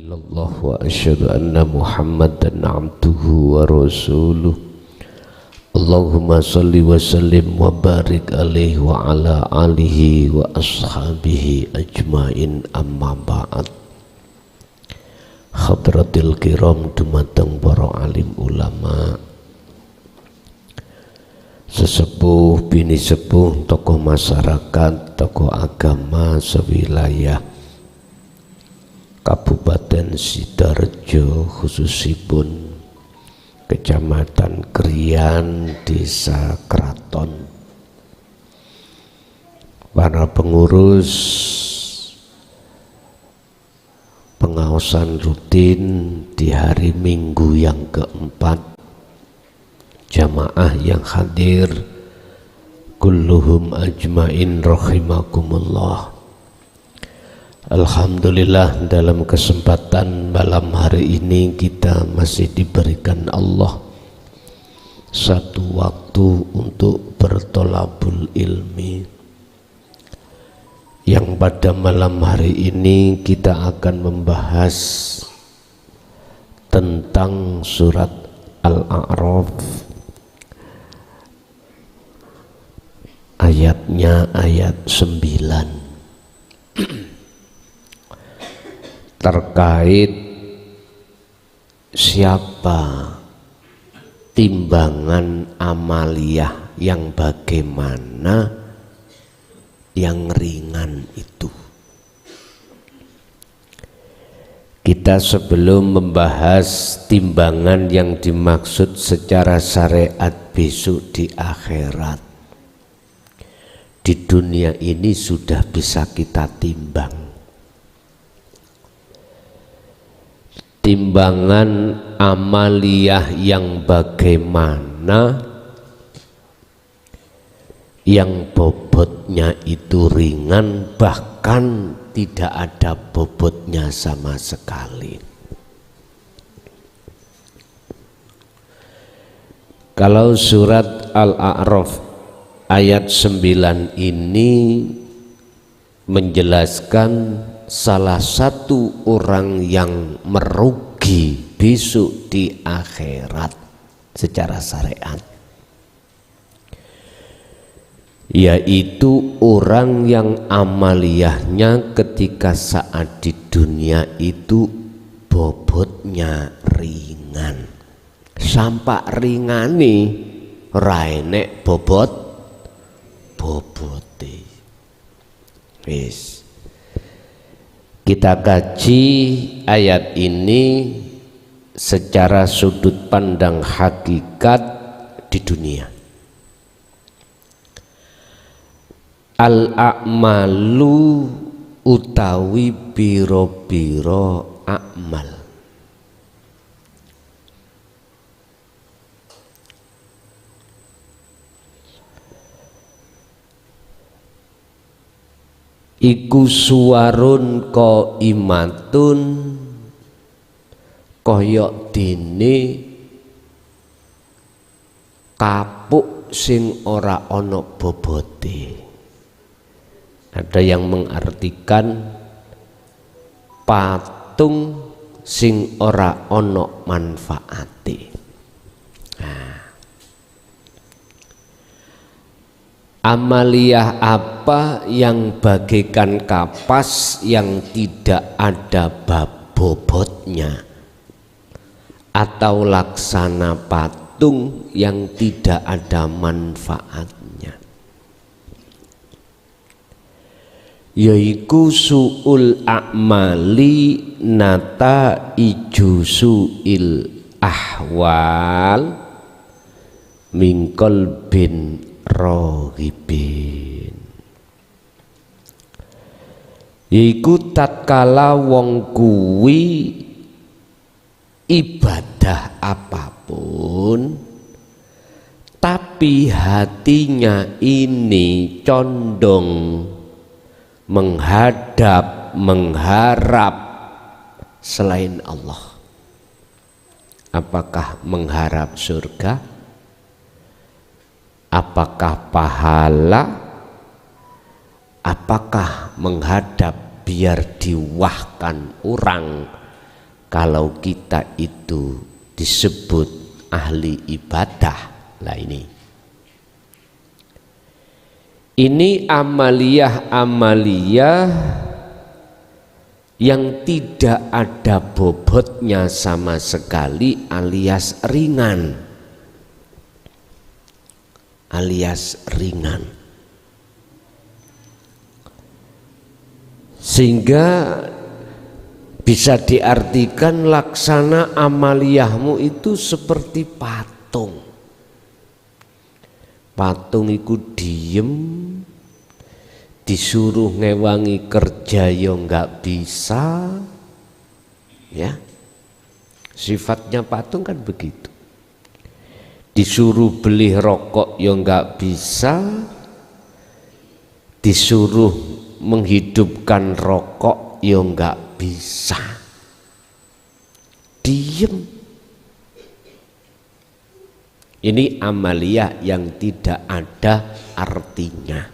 illallah wa asyhadu anna Muhammadan abduhu wa rasuluh. Allahumma salli wa sallim wa barik alaihi wa ala alihi wa ashabihi ajmain, amma ba'd. Hadratil kiram dumateng para alim ulama, sesepuh bini sepuh, tokoh masyarakat, tokoh agama sewilayah Kabupaten Sidoarjo, khususipun Kecamatan Krian, Desa Kraton, para pengurus pengawasan rutin di hari Minggu yang keempat, jamaah yang hadir kulluhum ajmain rahimakumullah. Alhamdulillah, dalam kesempatan malam hari ini kita masih diberikan Allah satu waktu untuk bertolabul ilmi, yang pada malam hari ini kita akan membahas tentang surat Al-A'raf, ayatnya ayat 9, terkait siapa timbangan amaliyah yang bagaimana, yang ringan itu. Kita sebelum membahas timbangan yang dimaksud secara syariat besok di akhirat, di dunia ini sudah bisa kita timbang. Timbangan amaliyah yang bagaimana, yang bobotnya itu ringan, bahkan tidak ada bobotnya sama sekali. Kalau surat Al-A'raf ayat 9 ini menjelaskan salah satu orang yang merugi besok di akhirat secara syariat, yaitu orang yang amaliyahnya ketika saat di dunia itu bobotnya ringan, sampai ringani rainek bobote. Wis, kita kaji ayat ini secara sudut pandang hakikat di dunia. Al-a'malu utawi biro-biro a'mal, iku suwarun qaimatun, koyok dene kapuk sing ora ana bobote. Ada yang mengartikan patung sing ora ana manfaate. Amaliyah apa yang bagaikan kapas yang tidak ada bobotnya, atau laksana patung yang tidak ada manfaatnya, yaiku su'ul a'mali nata iju su'il ahwal mingkol bin rohibin, yaiku tatkala wong kuwi ibadah apapun tapi hatinya ini condong mengharap selain Allah. Apakah mengharap surga? Apakah pahala? Apakah menghadap biar diwahkan orang kalau kita itu disebut ahli ibadah. Lah ini amaliyah yang tidak ada bobotnya sama sekali, alias ringan. Sehingga bisa diartikan laksana amaliyahmu itu seperti patung. Patung itu diem, disuruh ngewangi kerja ya nggak bisa, ya. Sifatnya patung kan begitu. Disuruh beli rokok ya nggak bisa, disuruh menghidupkan rokok ya nggak bisa, diem. Ini amaliyah yang tidak ada artinya.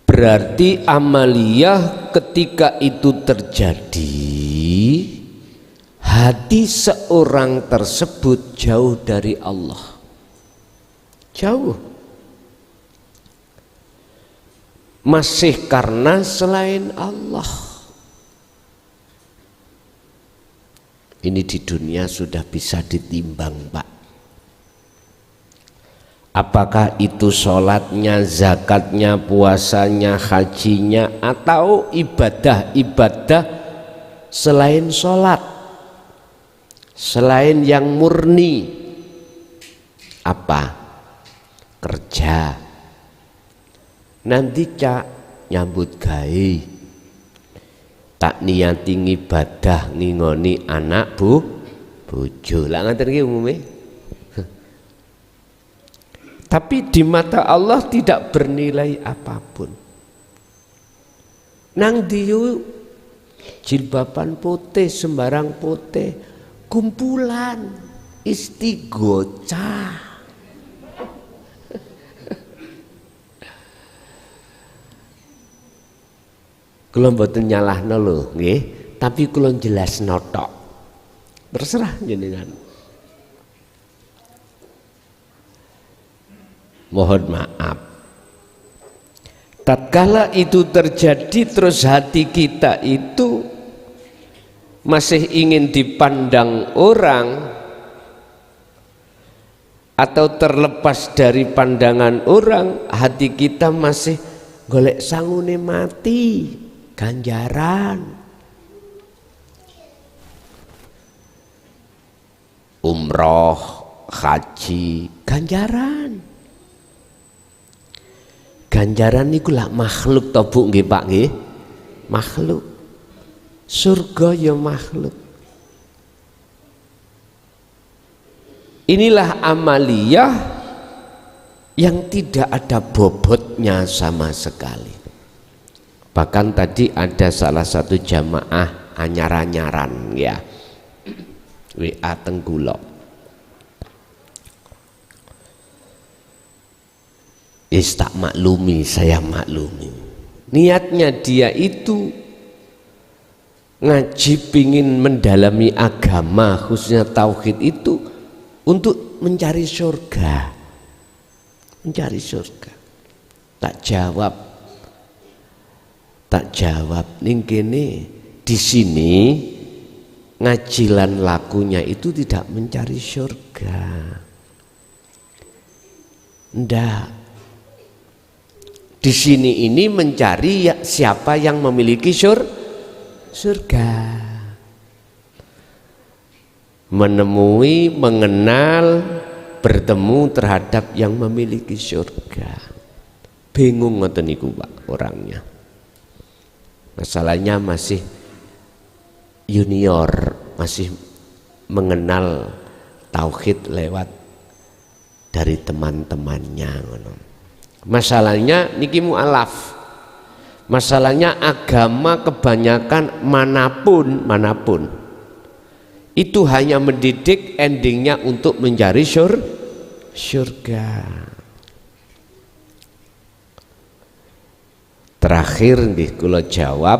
Berarti amaliyah ketika itu terjadi, hati seorang tersebut jauh dari Allah, jauh, masih karena selain Allah. Ini di dunia sudah bisa ditimbang, Pak. Apakah itu sholatnya, zakatnya, puasanya, hajinya, atau ibadah-ibadah selain sholat, selain yang murni. Apa? Kerja. Nanti cak nyambut gawe, tak niati ibadah ngingoni anak bojo. Lah ngaten iki umume. Tapi di mata Allah tidak bernilai apapun. Nang diyu jilbaban putih sembarang putih, kumpulan istighoca. Kula mboten nyalahno lho nggih, tapi kula jelasno tok. Terserah jenengan. Mohon maaf. Tatkala itu terjadi terus hati kita itu masih ingin dipandang orang atau terlepas dari pandangan orang, hati kita masih golek sangune mati, ganjaran. Umroh, haji, ganjaran. Ganjaran niku lah makhluk to Bu nggih Pak nggih. Makhluk. Surga ya makhluk. Inilah amaliyah yang tidak ada bobotnya sama sekali. Bahkan tadi ada salah satu jamaah anyar-anyaran ya. WA tenggulok. Tak maklumi, saya maklumi. Niatnya dia itu ngaji pingin mendalami agama, khususnya tauhid itu untuk mencari surga. Mencari surga. Tak jawab ning kene di sini ngajilan lakunya itu tidak mencari surga. Ndak. Di sini ini mencari siapa yang memiliki surga. Menemui, mengenal, bertemu terhadap yang memiliki surga. Bingung ngoten niku Pak orangnya. Masalahnya masih junior, masih mengenal tauhid lewat dari teman-temannya ngono. Masalahnya niki mu'alaf. Masalahnya agama kebanyakan manapun itu hanya mendidik endingnya untuk mencari surga. Terakhir nggih kula jawab,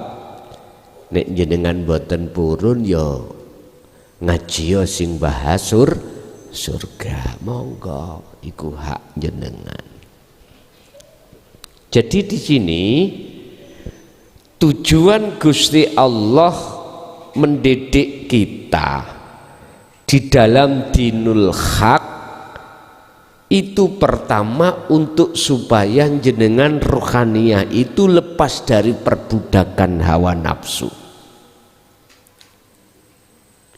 nek jenengan boten purun ya ngaji ya sing bahas surga, monggo iku hak jenengan. Jadi di sini tujuan Gusti Allah mendidik kita di dalam dinul haq itu pertama untuk supaya jenengan rohaniah itu lepas dari perbudakan hawa nafsu.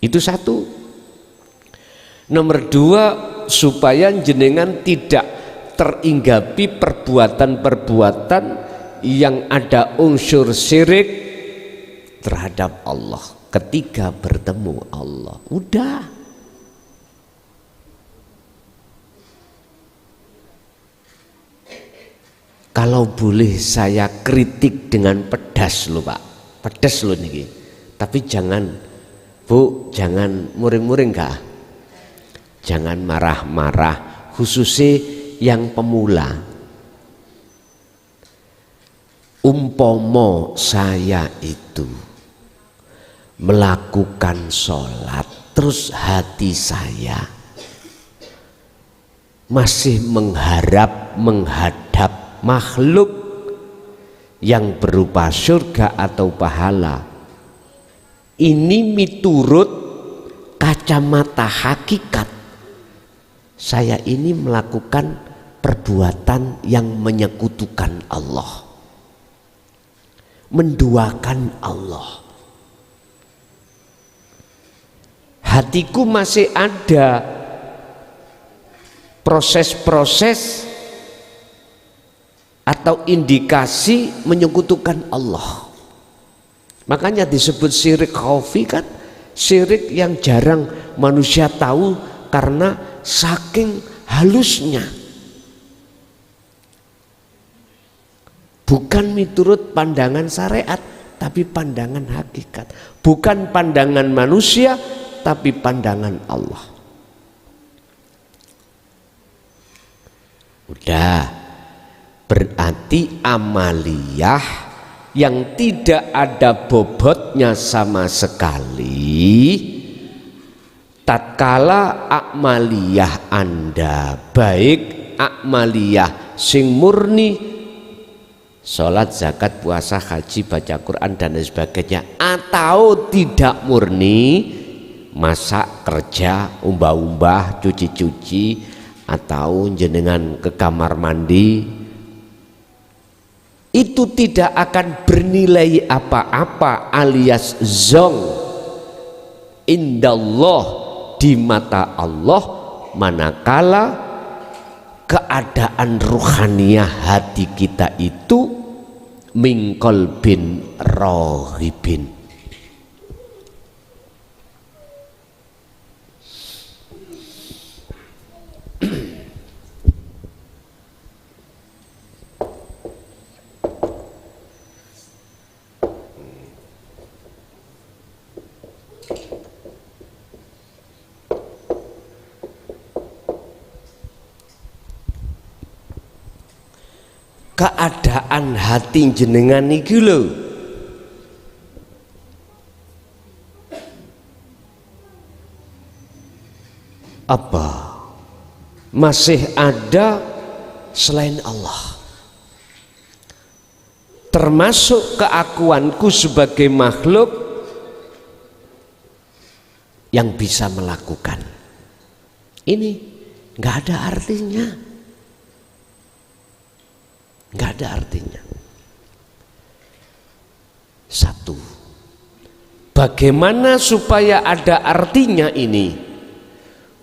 Itu satu. Nomor dua, supaya jenengan tidak teringgapi perbuatan-perbuatan yang ada unsur syirik terhadap Allah ketika bertemu Allah. Udah. Kalau boleh saya kritik dengan pedas loh Pak, pedas loh nih. Tapi jangan Bu, jangan muring-muring kah? Jangan marah-marah, khususnya yang pemula. Umpomo saya itu melakukan sholat, terus hati saya masih menghadap makhluk yang berupa surga atau pahala. Ini miturut kacamata hakikat, saya ini melakukan perbuatan yang menyekutukan Allah, menduakan Allah. Hatiku masih ada proses-proses atau indikasi menyekutukan Allah. Makanya disebut syirik khafi kan, syirik yang jarang manusia tahu karena saking halusnya. Bukan miturut pandangan syariat, tapi pandangan hakikat. Bukan pandangan manusia, tapi pandangan Allah. Udah, berarti amaliyah yang tidak ada bobotnya sama sekali. Tatkala amaliyah Anda baik, amaliyah sing murni, sholat, zakat, puasa, haji, baca Quran dan lain sebagainya, atau tidak murni, masak, kerja, umbah-umbah, cuci-cuci, atau jenengan ke kamar mandi, itu tidak akan bernilai apa-apa alias zong indallah, di mata Allah, manakala keadaan ruhaniyah hati kita itu min qalbin rohibin. Keadaan hati jenengan niki lho, apa masih ada selain Allah, termasuk keakuanku sebagai makhluk yang bisa melakukan ini? Nggak ada artinya. Nggak ada artinya. Satu, bagaimana supaya ada artinya ini?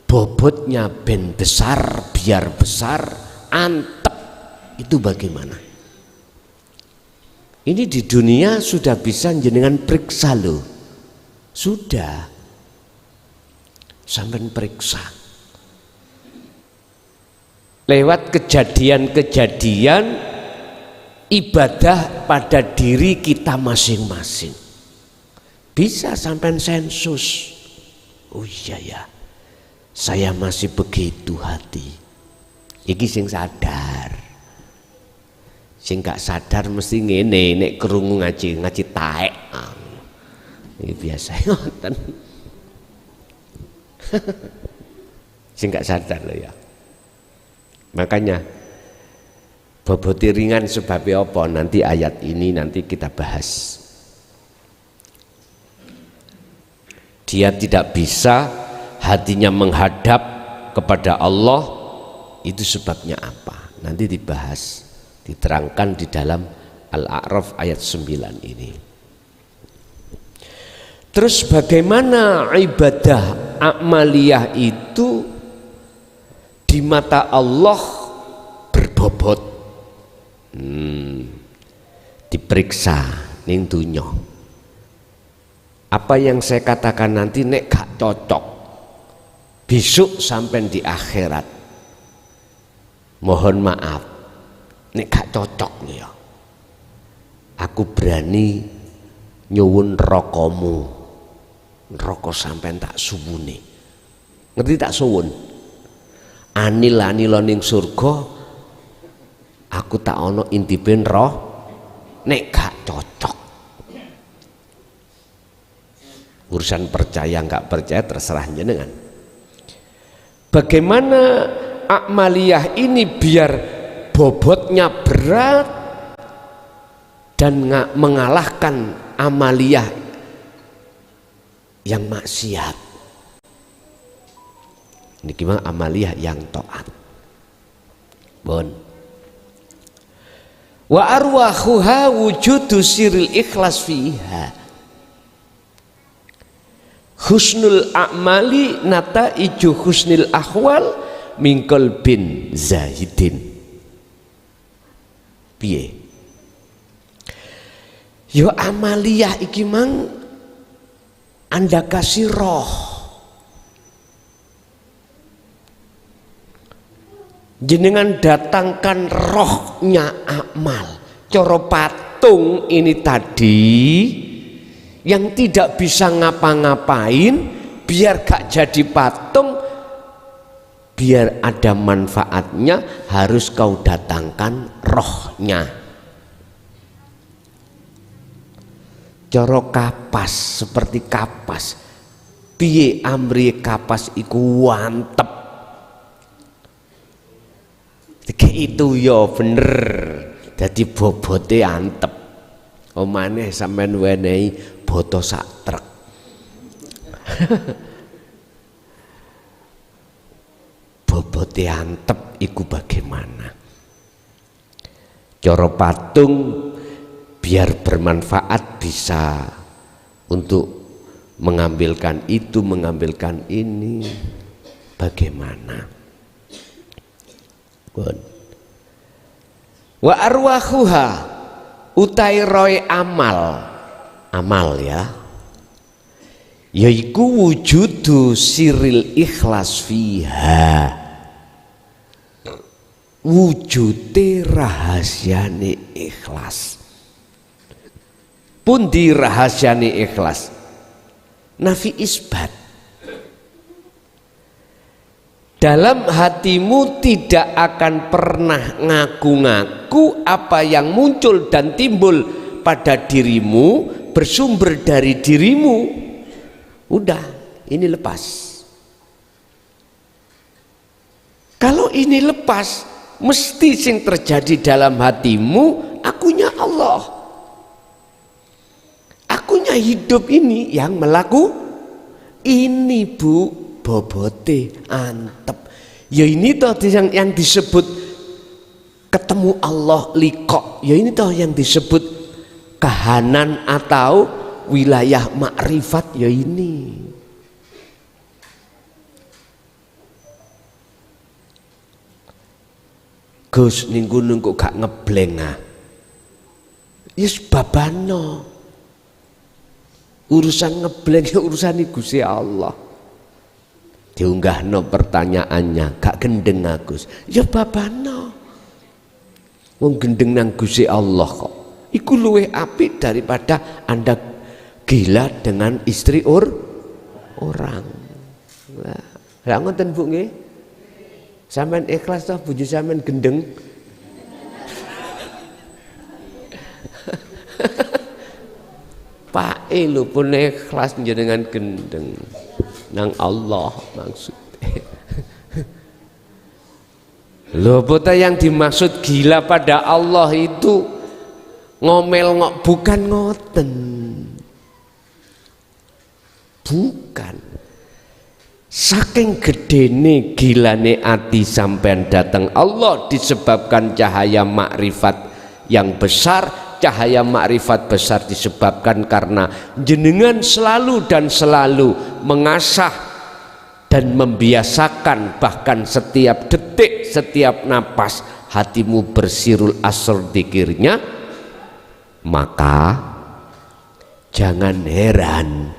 Bobotnya ben besar, biar besar, antep. Itu bagaimana? Ini di dunia sudah bisa jenengan periksa loh. Sudah. Sampai periksa. Lewat kejadian-kejadian ibadah pada diri kita masing-masing, bisa sampai sensus. Oh iya ya, saya masih begitu hati. Iki sing sadar, sing gak sadar mesti ngene, nek krungu ngaji taek. Ini biasa ngoten. Sing gak sadar loh ya. Makanya boboti ringan sebabnya apa? Nanti ayat ini nanti kita bahas. Dia tidak bisa hatinya menghadap kepada Allah, itu sebabnya apa? Nanti dibahas, diterangkan di dalam Al-A'raf ayat 9 ini. Terus bagaimana ibadah amaliyah itu di mata Allah berbobot? Diperiksa ning dunya. Apa yang saya katakan nanti nek gak cocok, besok sampai di akhirat, mohon maaf, nek gak cocok ya, aku berani nyuwun rokomu, rokok sampai tak suwune, ngerti tak suwun? Anil-anil ning surga, aku tak ono intipen roh, nek gak cocok. Urusan percaya nggak percaya terserah jenengan. Bagaimana amaliyah ini biar bobotnya berat dan mengalahkan amaliyah yang maksiat. Ini gimana amaliyah yang taat? Bon. Wa arwahuha wujudu siril ikhlas fiha. Husnul a'mali nataiju husnil ahwal mingkol bin zahidin. Piye? Yo amaliyah iki mang Anda kasih roh. Jenengan datangkan rohnya amal. Coro patung ini tadi yang tidak bisa ngapa-ngapain, biar gak jadi patung, biar ada manfaatnya, harus kau datangkan rohnya. Coro kapas, seperti kapas, piye amri kapas iku wantep, kayak itu ya bener, jadi bobote antep. Omane sampean wenehi boto sak truk. Bobote antep iku bagaimana? Cara patung biar bermanfaat, bisa untuk mengambilkan itu, mengambilkan ini, bagaimana? Wa arwahuha utai roy amal ya, yaiku wujudu siril ikhlas fiha, wujude rahasiane ikhlas. Pundi rahasiane ikhlas? Nafi isbat. Dalam hatimu tidak akan pernah ngaku-ngaku apa yang muncul dan timbul pada dirimu bersumber dari dirimu. Udah, ini lepas. Kalau ini lepas, mesti sing terjadi dalam hatimu akunya Allah. Akunya hidup ini yang melaku ini, Bu. Bobote antep ya, ini toh yang disebut ketemu Allah liqa, ya ini toh yang disebut kahanan atau wilayah makrifat, ya ini. Gus ninggu nunggu gak ngebleng ah, yes babano, urusan ngebleng ya urusan Gusti Allah. Diunggahno pertanyaannya, gak gendeng Agus, ya babano, wong gendeng nang Gusti Allah kok, iku luwih apik daripada Anda gila dengan istri orang. Lah ngoten Bu nggih, sampean ikhlas toh bojo sampean gendeng? Pak lho pun ikhlas jenengan gendeng nang Allah maksudnya. Lho apa yang dimaksud gila pada Allah itu ngomel bukan ngoten. Bukan. Saking gedene gilane ati sampean datang Allah disebabkan cahaya makrifat yang besar. Cahaya makrifat besar disebabkan karena jenengan selalu dan selalu mengasah dan membiasakan, bahkan setiap detik, setiap napas hatimu bersirul asr dzikirnya, maka jangan heran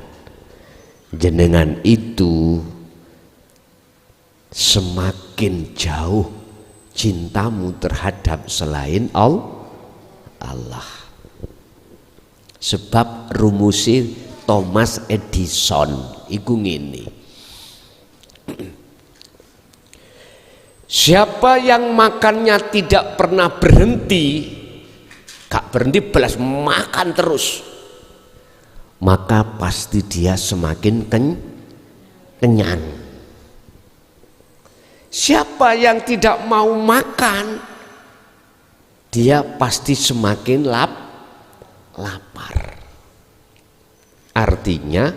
jenengan itu semakin jauh cintamu terhadap selain Allah. Sebab rumusi Thomas Edison iku ngene. Siapa yang makannya tidak pernah berhenti, gak berhenti belas makan terus, maka pasti dia semakin kenyang. Siapa yang tidak mau makan, dia pasti semakin lapar. Artinya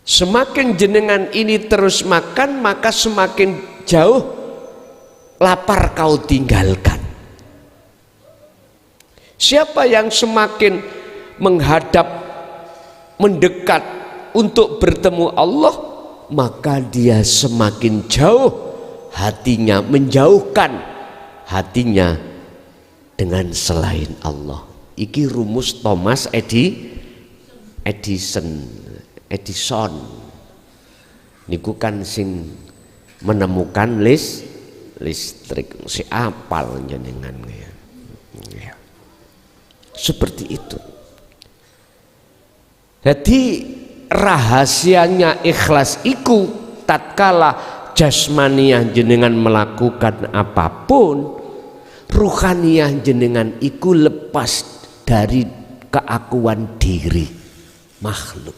semakin jenengan ini terus makan, maka semakin jauh lapar kau tinggalkan. Siapa yang semakin menghadap, mendekat untuk bertemu Allah, maka dia semakin jauh hatinya, menjauhkan hatinya dengan selain Allah. Iki rumus Thomas Edison niku kan sing menemukan listrik, si apal jenengan ya. Seperti itu. Jadi rahasianya ikhlas iku tatkala jasmaniah jenengan melakukan apapun, ruhaniyah jenengan iku lepas dari keakuan diri makhluk.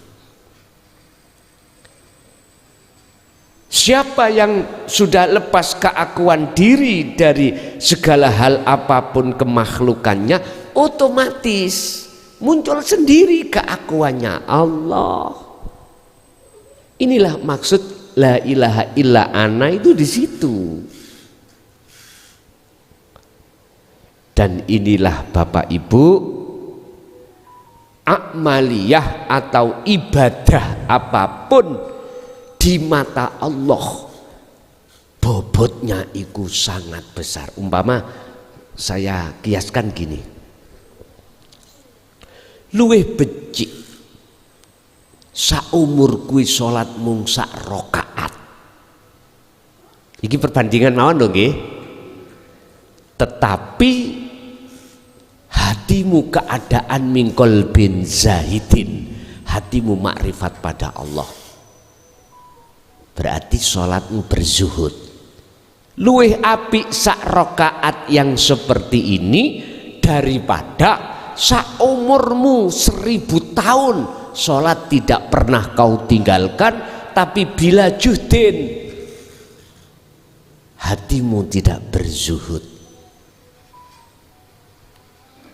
Siapa yang sudah lepas keakuan diri dari segala hal apapun kemakhlukannya, otomatis muncul sendiri keakuannya Allah. Inilah maksud la ilaha illa ana itu di situ. Dan inilah Bapak Ibu, amaliyah atau ibadah apapun di mata Allah bobotnya itu sangat besar. Umpama saya kiaskan gini, luwih becik saumur kuwi salat mung sak rakaat. Iki perbandingan mawon lho nggih. Tetapi hatimu keadaan mingkol bin zahidin, hatimu makrifat pada Allah, berarti sholatmu berzuhud. Luwih apik sak rakaat yang seperti ini daripada saumurmu 1000 tahun sholat tidak pernah kau tinggalkan, tapi bila juhdin hatimu tidak berzuhud.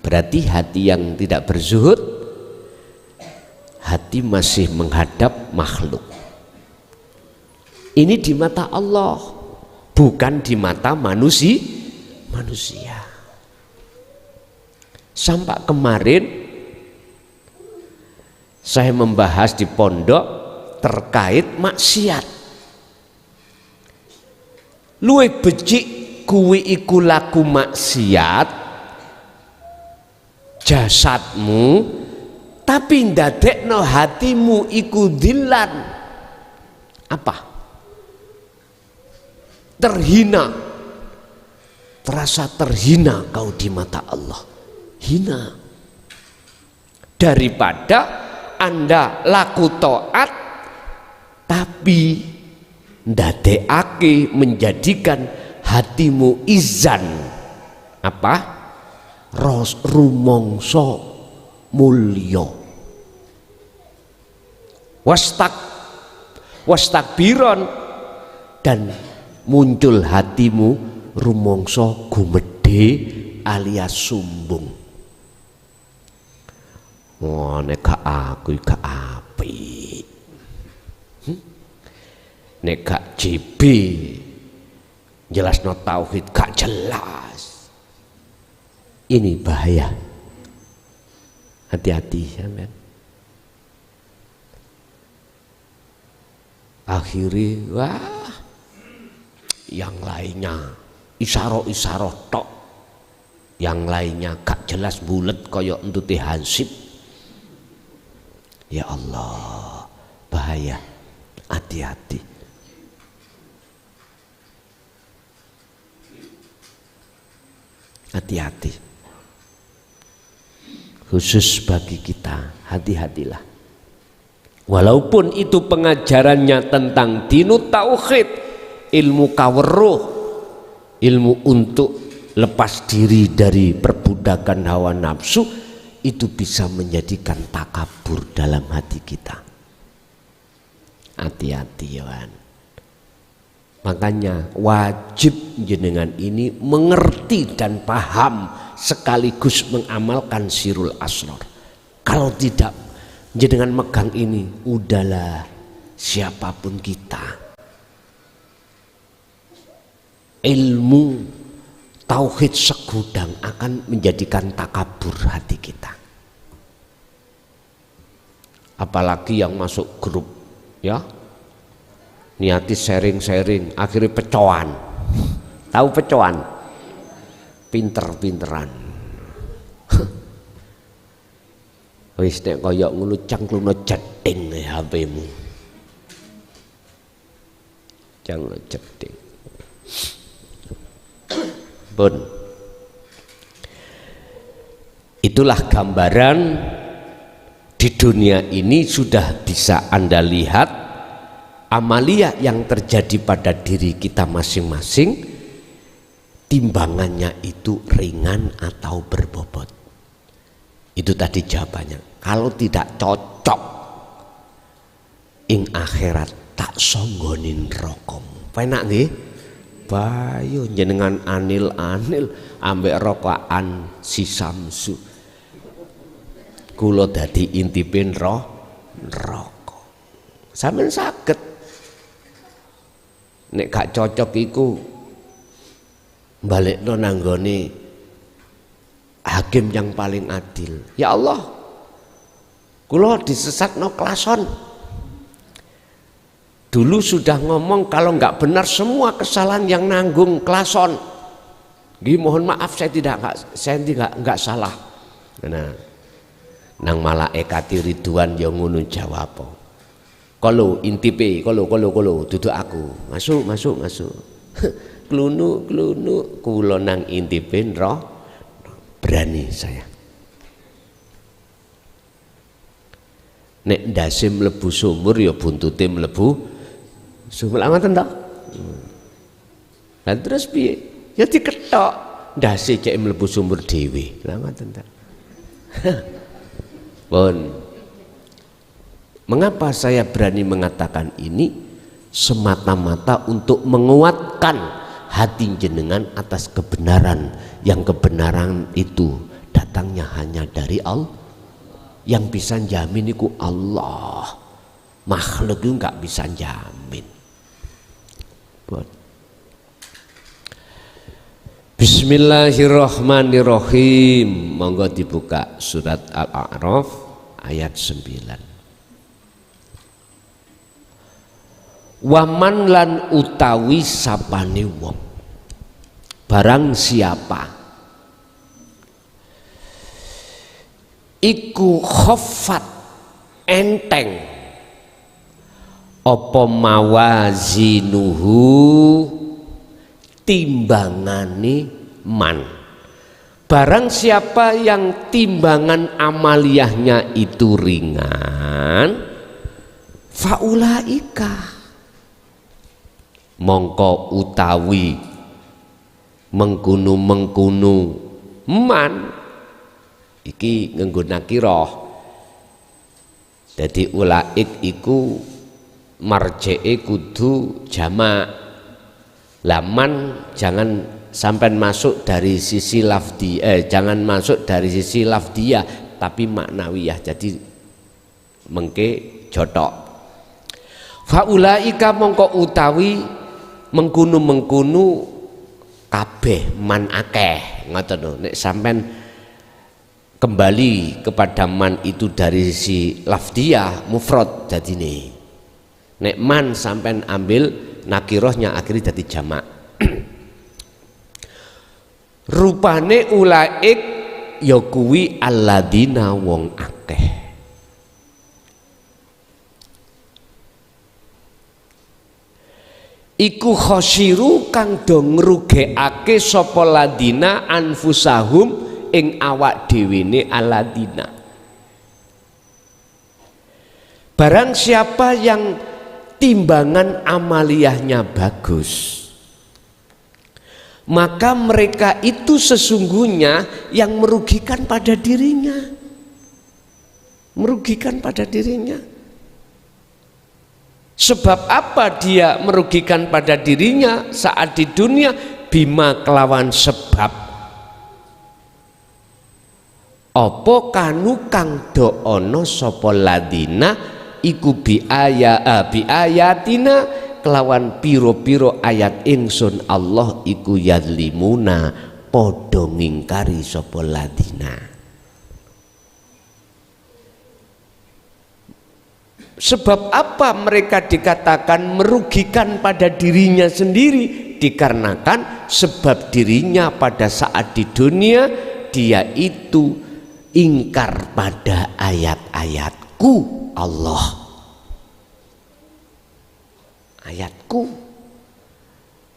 Berarti hati yang tidak berzuhud, hati masih menghadap makhluk. Ini di mata Allah, bukan di mata manusia. Sampai kemarin saya membahas di pondok terkait maksiat. Luwih becik kuwi iku laku maksiat jasadmu, tapi ndadekno hatimu iku dilan apa? Terhina, terasa terhina kau di mata Allah, hina. Daripada Anda laku taat tapi ndadekake menjadikan hatimu izan apa? Rumangsa mulya. wastakbiron, dan muncul hatimu rumangsa gumedhe alias sumbung. Wah, nek gak aku gak apik. Nek gak JB jelasno tauhid gak jelas. Ini bahaya. Hati-hati sampean. Akhirnya wah, yang lainnya isyarah tok, yang lainnya gak jelas bulet kaya entute hansip. Ya Allah, bahaya. Hati-hati. Hati-hati. Khusus bagi kita, hati-hatilah. Walaupun itu pengajarannya tentang dinut tauhid, ilmu kaweruh, ilmu untuk lepas diri dari perbudakan hawa nafsu, itu bisa menjadikan takabur dalam hati kita. Hati-hati ya kan. Makanya wajib jenengan ini mengerti dan paham sekaligus mengamalkan sirul asrar. Kalau tidak jenengan megang ini, udahlah siapapun kita, ilmu tauhid segudang akan menjadikan takabur hati kita. Apalagi yang masuk grup ya, niati sharing-sharing, akhirnya pecoan. Tahu pecoan? Pinter-pinteran. Wis nek kaya ngono cangkluno jeding HP-mu. Cangkluno jeding. Pun. Itulah gambaran di dunia ini sudah bisa Anda lihat amaliyah yang terjadi pada diri kita masing-masing, timbangannya itu ringan atau berbobot. Itu tadi jawabannya. Kalau tidak cocok ing akhirat tak songgonin rokom. Penak nggih? Bayu jenengan anil-anil ambek rokokan si Samsu. Kula dadi intipin rokok. Sampeyan saged nek gak cocok iku balekno nanggone hakim yang paling adil. Ya Allah, kula disesatno klason. Dulu sudah ngomong kalau nggak benar semua kesalahan yang nanggung klason. Nggih mohon maaf saya nggak salah. Nah, nang malaikati Ridwan yang ngono jawab. Kalau intipe, kalau duduk aku. Masuk. Klunu kula nang intipe roh berani saya. Nek ndase mlebu sumur ya buntute mlebu sumur ngoten ta? Lan terus piye? Ya diketok. Ndase cek mlebu sumur dhewe. Lah ngoten ta. Pun. Mengapa saya berani mengatakan ini? Semata-mata untuk menguatkan hati jenengan atas kebenaran, yang kebenaran itu datangnya hanya dari Allah. Yang bisa jamin itu Allah, makhluk itu nggak bisa jamin. Bismillahirrahmanirrahim. Monggo dibuka surat Al-A'raf ayat 9. Waman lan utawi sapane wong, barang siapa iku khofat enteng apa mawazinuhu timbangane man, barang siapa yang timbangan amaliyahnya itu ringan, faulaika mongko utawi mengkunu man iki nganggo nakirah Jadi ulaik iku marjee kudu jamak. Laman jangan sampai masuk dari sisi lafdi, jangan masuk dari sisi lafdiyah tapi maknawiyah. Jadi mengke jotok. Faulaika mongko utawi mengkunu kabeh man akeh ngoten lho. Nek sampean kembali kepada man itu dari sisi lafdiyah mufrad jadine. Nek man sampean ambil nakirohnya akhirnya jadi jamak. Rupane ulaik ya kuwi alladzina wong akeh. Iku khosiru kang do ngrugekake sapa ladina anfusahum ing awak dhewene aladina. Barang siapa yang timbangan amaliyahnya bagus, maka mereka itu sesungguhnya yang merugikan pada dirinya. Merugikan pada dirinya. Sebab apa dia merugikan pada dirinya saat di dunia? Bima kelawan sebab apa kanu kang do ana sapa ladina iku biayatina kelawan piro-piro ayat ingsun Allah iku yadlimuna padha ngingkari sapa ladina. Sebab apa mereka dikatakan merugikan pada dirinya sendiri? Dikarenakan sebab dirinya pada saat di dunia dia itu ingkar pada ayat-ayatku Allah, ayatku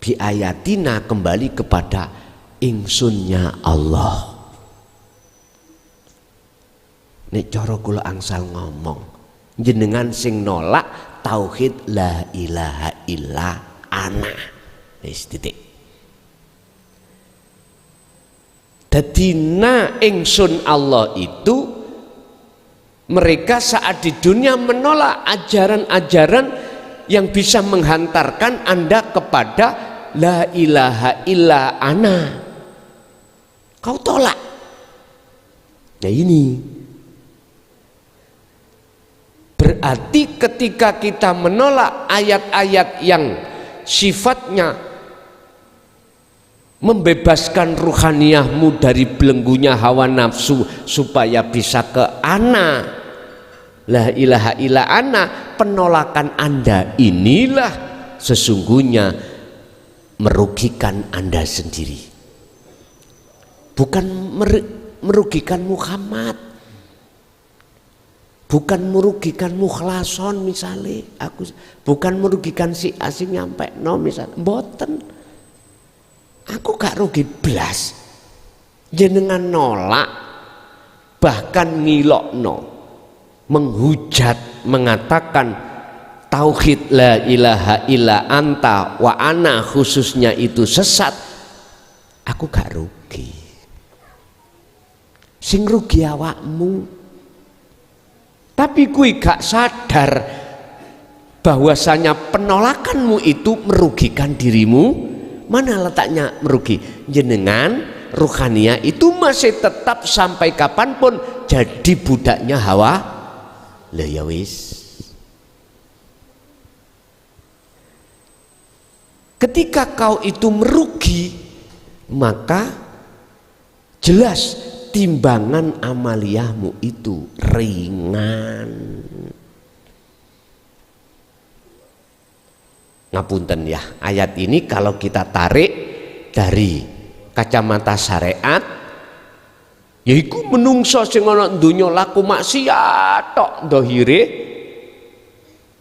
biayatina kembali kepada ingsunnya Allah. Nek cara kula angsal ngomong jenengan sing nolak tauhid la ilaha illa ana. Wis titik. Dadina ingsun Allah itu mereka saat di dunia menolak ajaran-ajaran yang bisa menghantarkan Anda kepada la ilaha illa ana. Kau tolak. Nah ini berarti ketika kita menolak ayat-ayat yang sifatnya membebaskan ruhaniyahmu dari belenggunya hawa nafsu supaya bisa ke ana, la ilaha illa ana, penolakan Anda inilah sesungguhnya merugikan Anda sendiri, bukan merugikan Muhammad, bukan merugikan mukhlason misalnya, aku bukan merugikan si asing nyampe no misalnya, mboten. Aku gak rugi blas jenengan nolak bahkan ngilokno menghujat mengatakan tauhid la ilaha illa anta wa ana khususnya itu sesat, aku gak rugi, sing rugi awakmu. Tapi kui gak sadar bahwasanya penolakanmu itu merugikan dirimu. Mana letaknya merugi? Jenengan ruhaniyah itu masih tetap sampai kapanpun jadi budaknya hawa. Lah ya wis. Ketika kau itu merugi, maka jelas timbangan amaliyahmu itu ringan. Ngapunten ya, ayat ini kalau kita tarik dari kacamata syariat, yaiku menungso sing ana donya laku maksiat tok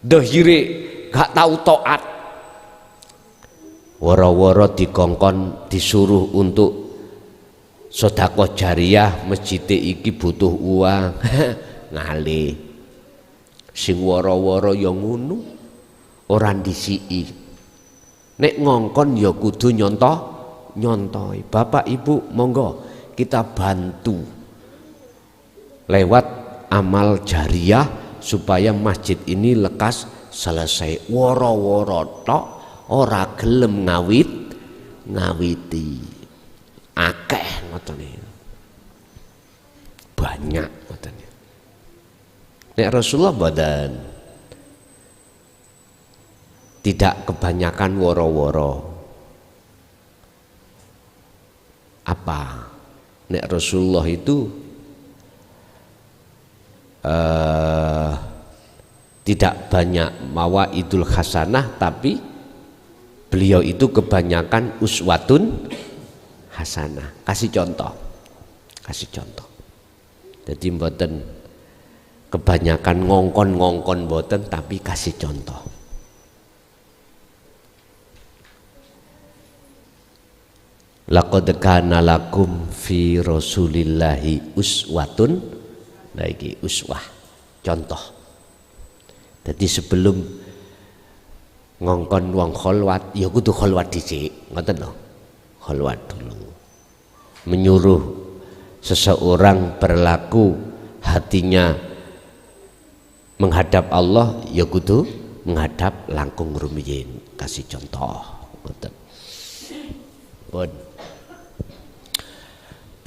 dohire gak tahu taat, woro-woro dikongkon disuruh untuk sedekah jariyah, masjid iki butuh uang ngalih, sing woro-woro ya ngono. Orang disii nek ngongkon ya kudu nyontoi. Bapak Ibu monggo kita bantu lewat amal jariyah supaya masjid ini lekas selesai. Woro-woro tok ora gelem ngawiti. Akeh ngoten niku. Banyak ngoten niku. Nek Rasulullah badan tidak kebanyakan woro-woro. Apa? Nek Rasulullah itu tidak banyak mawaidul hasanah, tapi beliau itu kebanyakan uswatun hasanah. Kasih contoh. Jadi mboten kebanyakan ngongkon mboten, tapi kasih contoh. Laqad kana lakum fi Rasulillahi uswatun. Nah iki uswah, contoh. Jadi sebelum ngongkon wong kholwat, ya kudu kholwat dhisik, ngoten lho. Kholwat dulu. Menyuruh seseorang berlaku hatinya menghadap Allah, ya kudu menghadap langkung rumiyin. Kasih contoh, ngoten. Bon.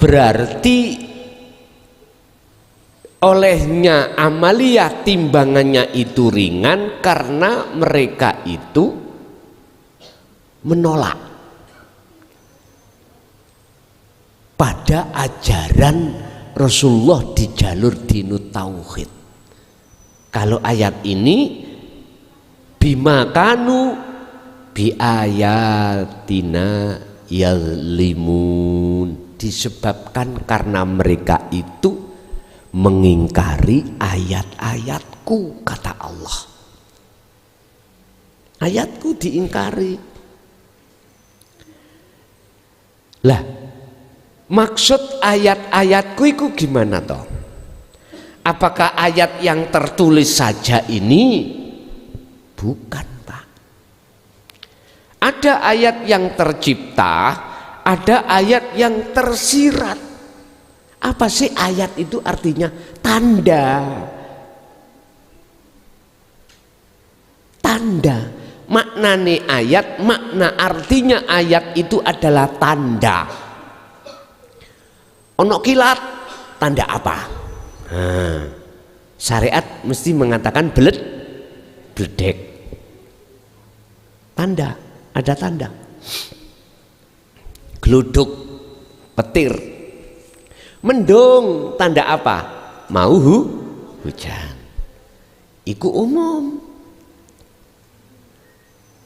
Berarti olehnya amaliyah timbangannya itu ringan karena mereka itu menolak pada ajaran Rasulullah di jalur dinut tauhid. Kalau ayat ini bima kanu bi ayatina yazlimun, disebabkan karena mereka itu mengingkari ayat-ayatku, kata Allah. Ayatku diingkari. Lah, maksud ayat-ayatku itu gimana toh? Apakah ayat yang tertulis saja ini? Bukan, Pak. Ada ayat yang tercipta, ada ayat yang tersirat. Apa sih ayat itu artinya? Tanda. Tanda. Maknane ayat, makna artinya ayat itu adalah tanda. Ono kilat, tanda apa? Nah, syariat mesti mengatakan bledek. Tanda, ada tanda. Gluduk, petir, mendung, tanda apa? Mau hujan. Iku umum.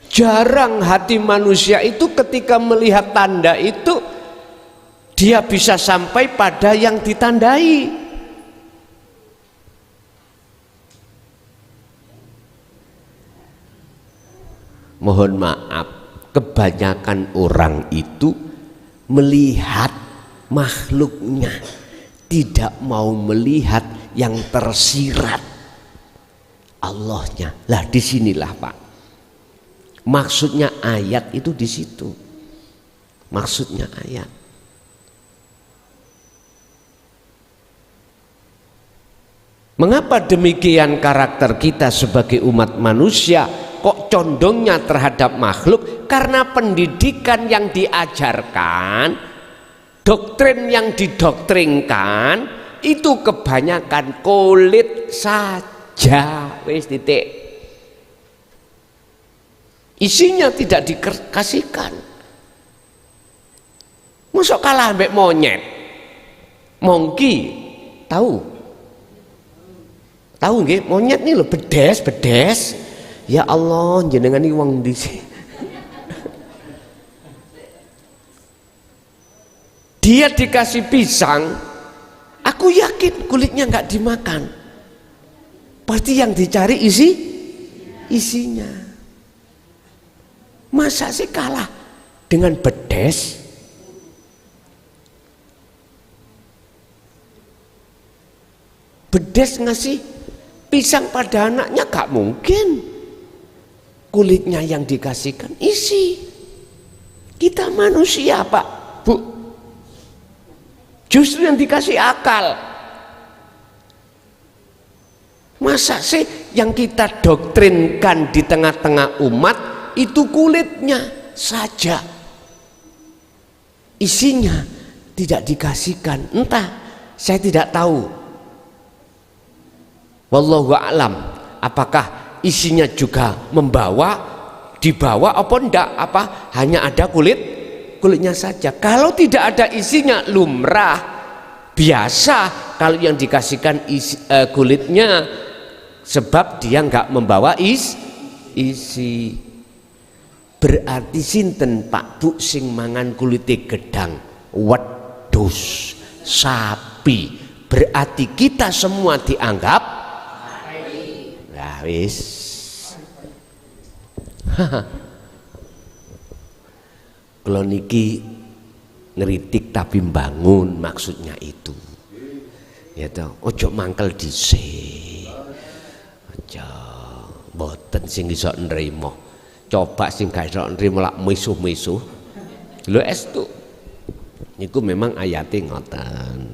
Jarang hati manusia itu ketika melihat tanda itu dia bisa sampai pada yang ditandai. Mohon maaf, kebanyakan orang itu melihat makhluknya, tidak mau melihat yang tersirat Allahnya. Lah disinilah Pak, maksudnya ayat itu di situ. Maksudnya ayat. Mengapa demikian karakter kita sebagai umat manusia kok condongnya terhadap makhluk? Karena pendidikan yang diajarkan, doktrin yang didoktrinkan itu kebanyakan kulit saja. Wis titik. Isinya tidak dikasihkan. Masuk kalah ambek monyet. Mongki, tahu? Tahu nggih, monyet nih loh, bedes. Ya Allah, jenengan iki wong ndi sih? Dia dikasih pisang, aku yakin kulitnya nggak dimakan. Pasti yang dicari isinya. Masa sih kalah dengan bedes? Bedes ngasih pisang pada anaknya gak mungkin. Kulitnya yang dikasihkan isi. Kita manusia Pak, Bu, justru yang dikasih akal. Masa sih yang kita doktrinkan di tengah-tengah umat itu kulitnya saja, isinya tidak dikasihkan? Entah, saya tidak tahu. Wallahu a'lam, apakah isinya juga dibawa apa enggak, apa hanya ada kulitnya saja. Kalau tidak ada isinya lumrah biasa, kalau yang dikasihkan kulitnya, sebab dia enggak membawa isi. Berarti sinten Pak Bu sing mangan kulite gedang? Wedhus, sapi. Berarti kita semua dianggap wis. Kalau niki ngeritik tapi bangun, maksudnya itu. Ya toh, ojo mangkel dhisik. Aja mboten sing iso nrimo. Coba sing gak iso nrimo lak misuh-misuh. Lho estu. Niku memang ayate ngoten.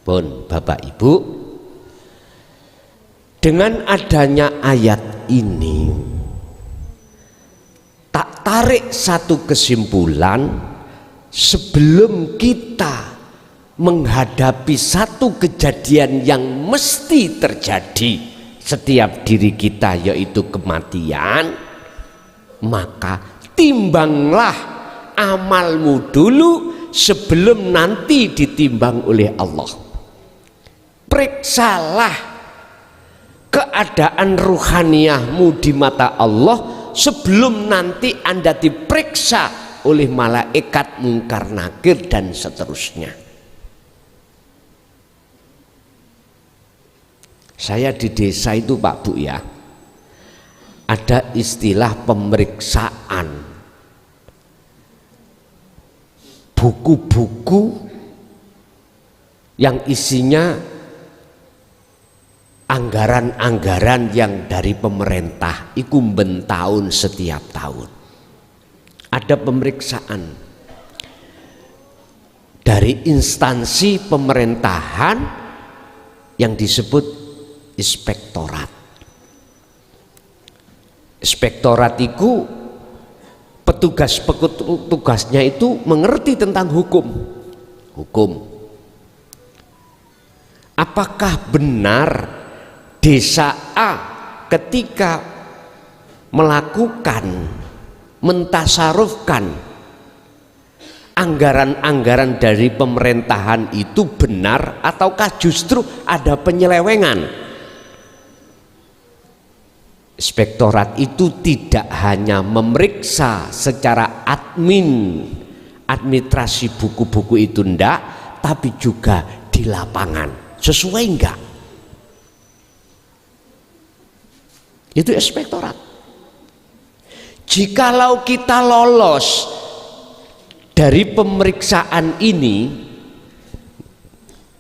Pun Bapak Ibu, dengan adanya ayat ini tak tarik satu kesimpulan, sebelum kita menghadapi satu kejadian yang mesti terjadi setiap diri kita, yaitu kematian, maka timbanglah amalmu dulu sebelum nanti ditimbang oleh Allah. Periksalah keadaan ruhaniyahmu di mata Allah sebelum nanti Anda diperiksa oleh malaikat mungkar nakir dan seterusnya. Saya di desa itu Pak Bu ya, ada istilah pemeriksaan buku-buku yang isinya anggaran-anggaran yang dari pemerintah iku ben tahun setiap tahun. Ada pemeriksaan dari instansi pemerintahan yang disebut inspektorat. Inspektorat itu petugasnya itu mengerti tentang hukum. Apakah benar desa A ketika melakukan mentasarufkan anggaran-anggaran dari pemerintahan itu benar ataukah justru ada penyelewengan? Inspektorat itu tidak hanya memeriksa secara administrasi buku-buku itu ndak, tapi juga di lapangan sesuai enggak? Itu inspektorat. Jikalau kita lolos dari pemeriksaan ini,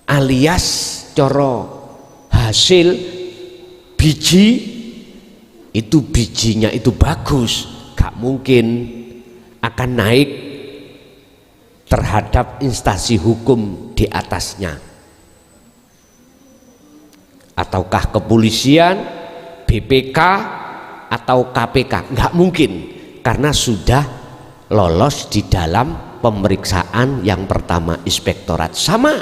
alias coro hasil biji itu, bijinya itu bagus, gak mungkin akan naik terhadap instansi hukum di atasnya, ataukah kepolisian, BPK atau KPK, nggak mungkin, karena sudah lolos di dalam pemeriksaan yang pertama inspektorat. Sama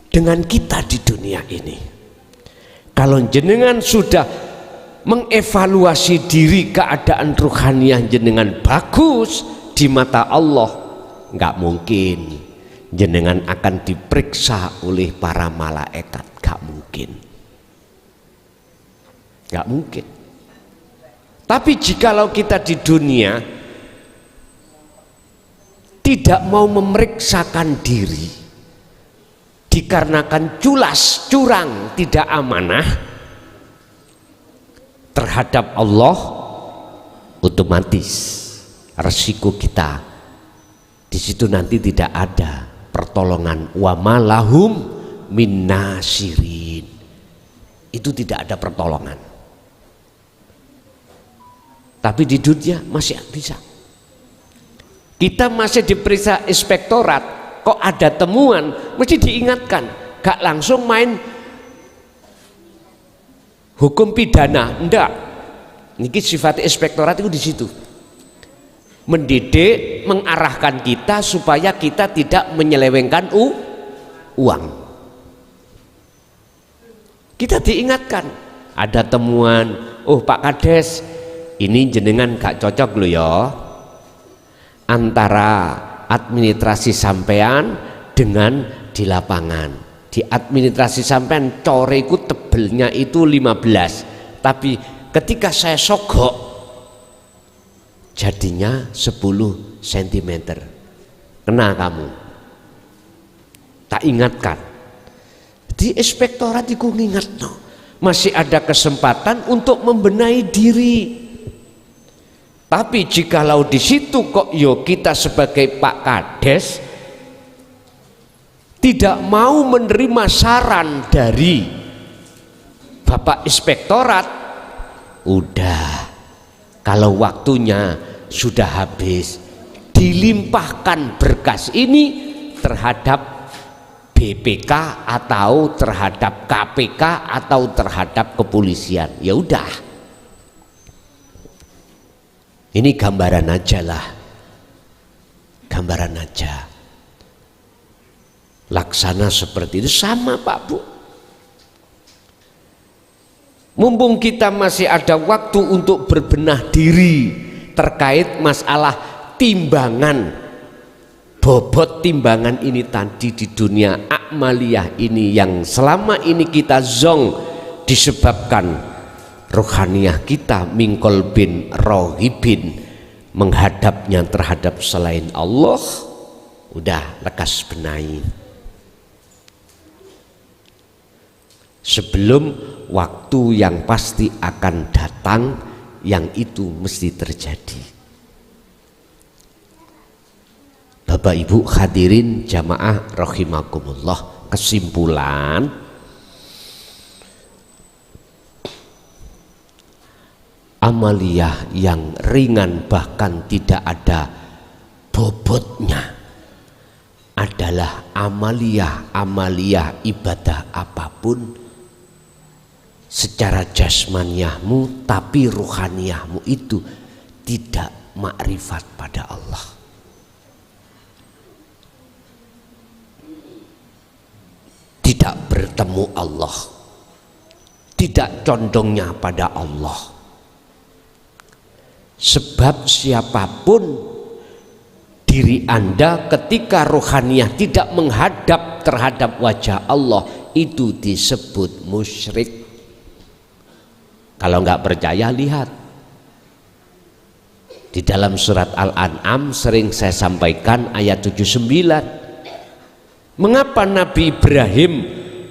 dengan kita di dunia ini, kalau jenengan sudah mengevaluasi diri keadaan ruhaniyah jenengan bagus di mata Allah, nggak mungkin jenengan akan diperiksa oleh para malaikat, gak mungkin. Tapi jikalau kita di dunia tidak mau memeriksakan diri dikarenakan culas, curang, tidak amanah terhadap Allah, otomatis resiko kita di situ nanti tidak ada pertolongan. Wa malahum min nasirin, itu tidak ada pertolongan. Tapi di dunia masih bisa. Kita masih diperiksa inspektorat, kok ada temuan, mesti diingatkan, gak langsung main hukum pidana, enggak. Niki sifat inspektorat itu di situ. Mendidik, mengarahkan kita supaya kita tidak menyelewengkan uang. Kita diingatkan, ada temuan, oh Pak Kades, ini jenengan gak cocok loh ya, antara administrasi sampean dengan di lapangan. Di administrasi sampean coreku tebelnya itu 15, tapi ketika saya sogok jadinya 10 cm. Kena kamu. Tak ingatkan. Di inspektorat itu ngingat, no, masih ada kesempatan untuk membenahi diri. Tapi jikalau di situ kok yo kita sebagai Pak Kades tidak mau menerima saran dari Bapak Inspektorat, udah, kalau waktunya sudah habis, dilimpahkan berkas ini terhadap BPK atau terhadap KPK atau terhadap kepolisian. Ya udah, ini gambaran aja lah, gambaran aja. Laksana seperti itu sama Pak Bu. Mumpung kita masih ada waktu untuk berbenah diri terkait masalah timbangan, bobot timbangan ini tadi di dunia amaliyah ini yang selama ini kita zong disebabkan rohaniyah kita mingkol bin rohibin menghadapnya terhadap selain Allah. Udah, lekas benahi sebelum waktu yang pasti akan datang yang itu mesti terjadi. Bapak Ibu hadirin jamaah rahimakumullah, kesimpulan amaliyah yang ringan bahkan tidak ada bobotnya adalah amaliyah ibadah apapun secara jasmaniahmu tapi ruhaniyahmu itu tidak makrifat pada Allah. Tidak bertemu Allah, tidak condongnya pada Allah. Sebab siapapun diri Anda ketika rohaniyah tidak menghadap terhadap wajah Allah itu disebut musyrik. Kalau nggak percaya lihat di dalam surat Al-An'am, sering saya sampaikan ayat 79. Mengapa Nabi Ibrahim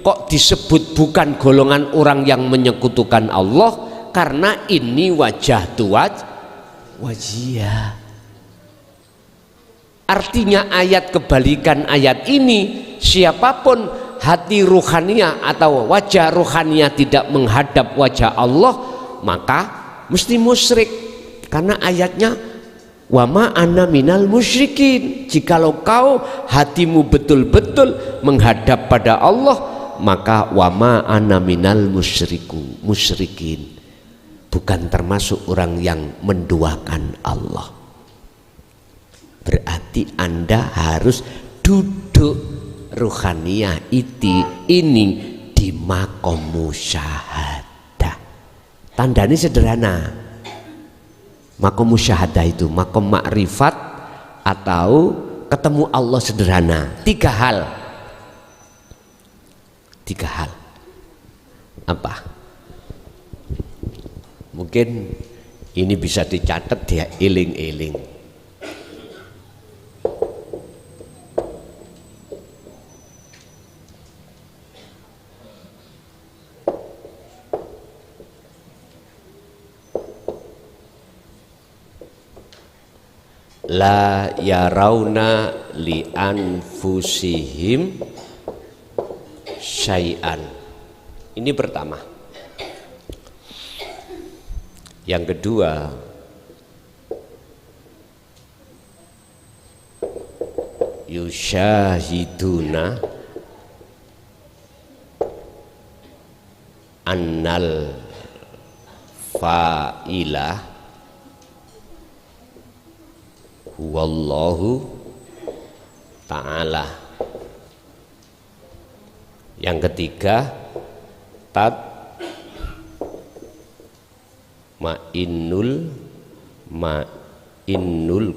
kok disebut bukan golongan orang yang menyekutukan Allah? Karena ini wajah tuaj wajiyah. Artinya ayat kebalikan ayat ini, siapapun hati ruhaniyah atau wajah ruhaniyah tidak menghadap wajah Allah maka mesti musyrik, karena ayatnya wa ma ana minal musyrikin. Jikalau kau hatimu betul-betul menghadap pada Allah maka wa ma ana minal musyrikin, bukan termasuk orang yang menduakan Allah. Berarti Anda harus duduk ruhaniyah ini di makom musyahadah. Tandanya sederhana. Makom musyahadah itu makom makrifat atau ketemu Allah sederhana. Tiga hal. Apa? Mungkin ini bisa dicatat dia iling-iling. La yarawna li anfusihim syai'an. Ini pertama. Yang kedua, yusyahiduna annal fa'ilah huwallahu ta'ala. Yang ketiga, ma'innul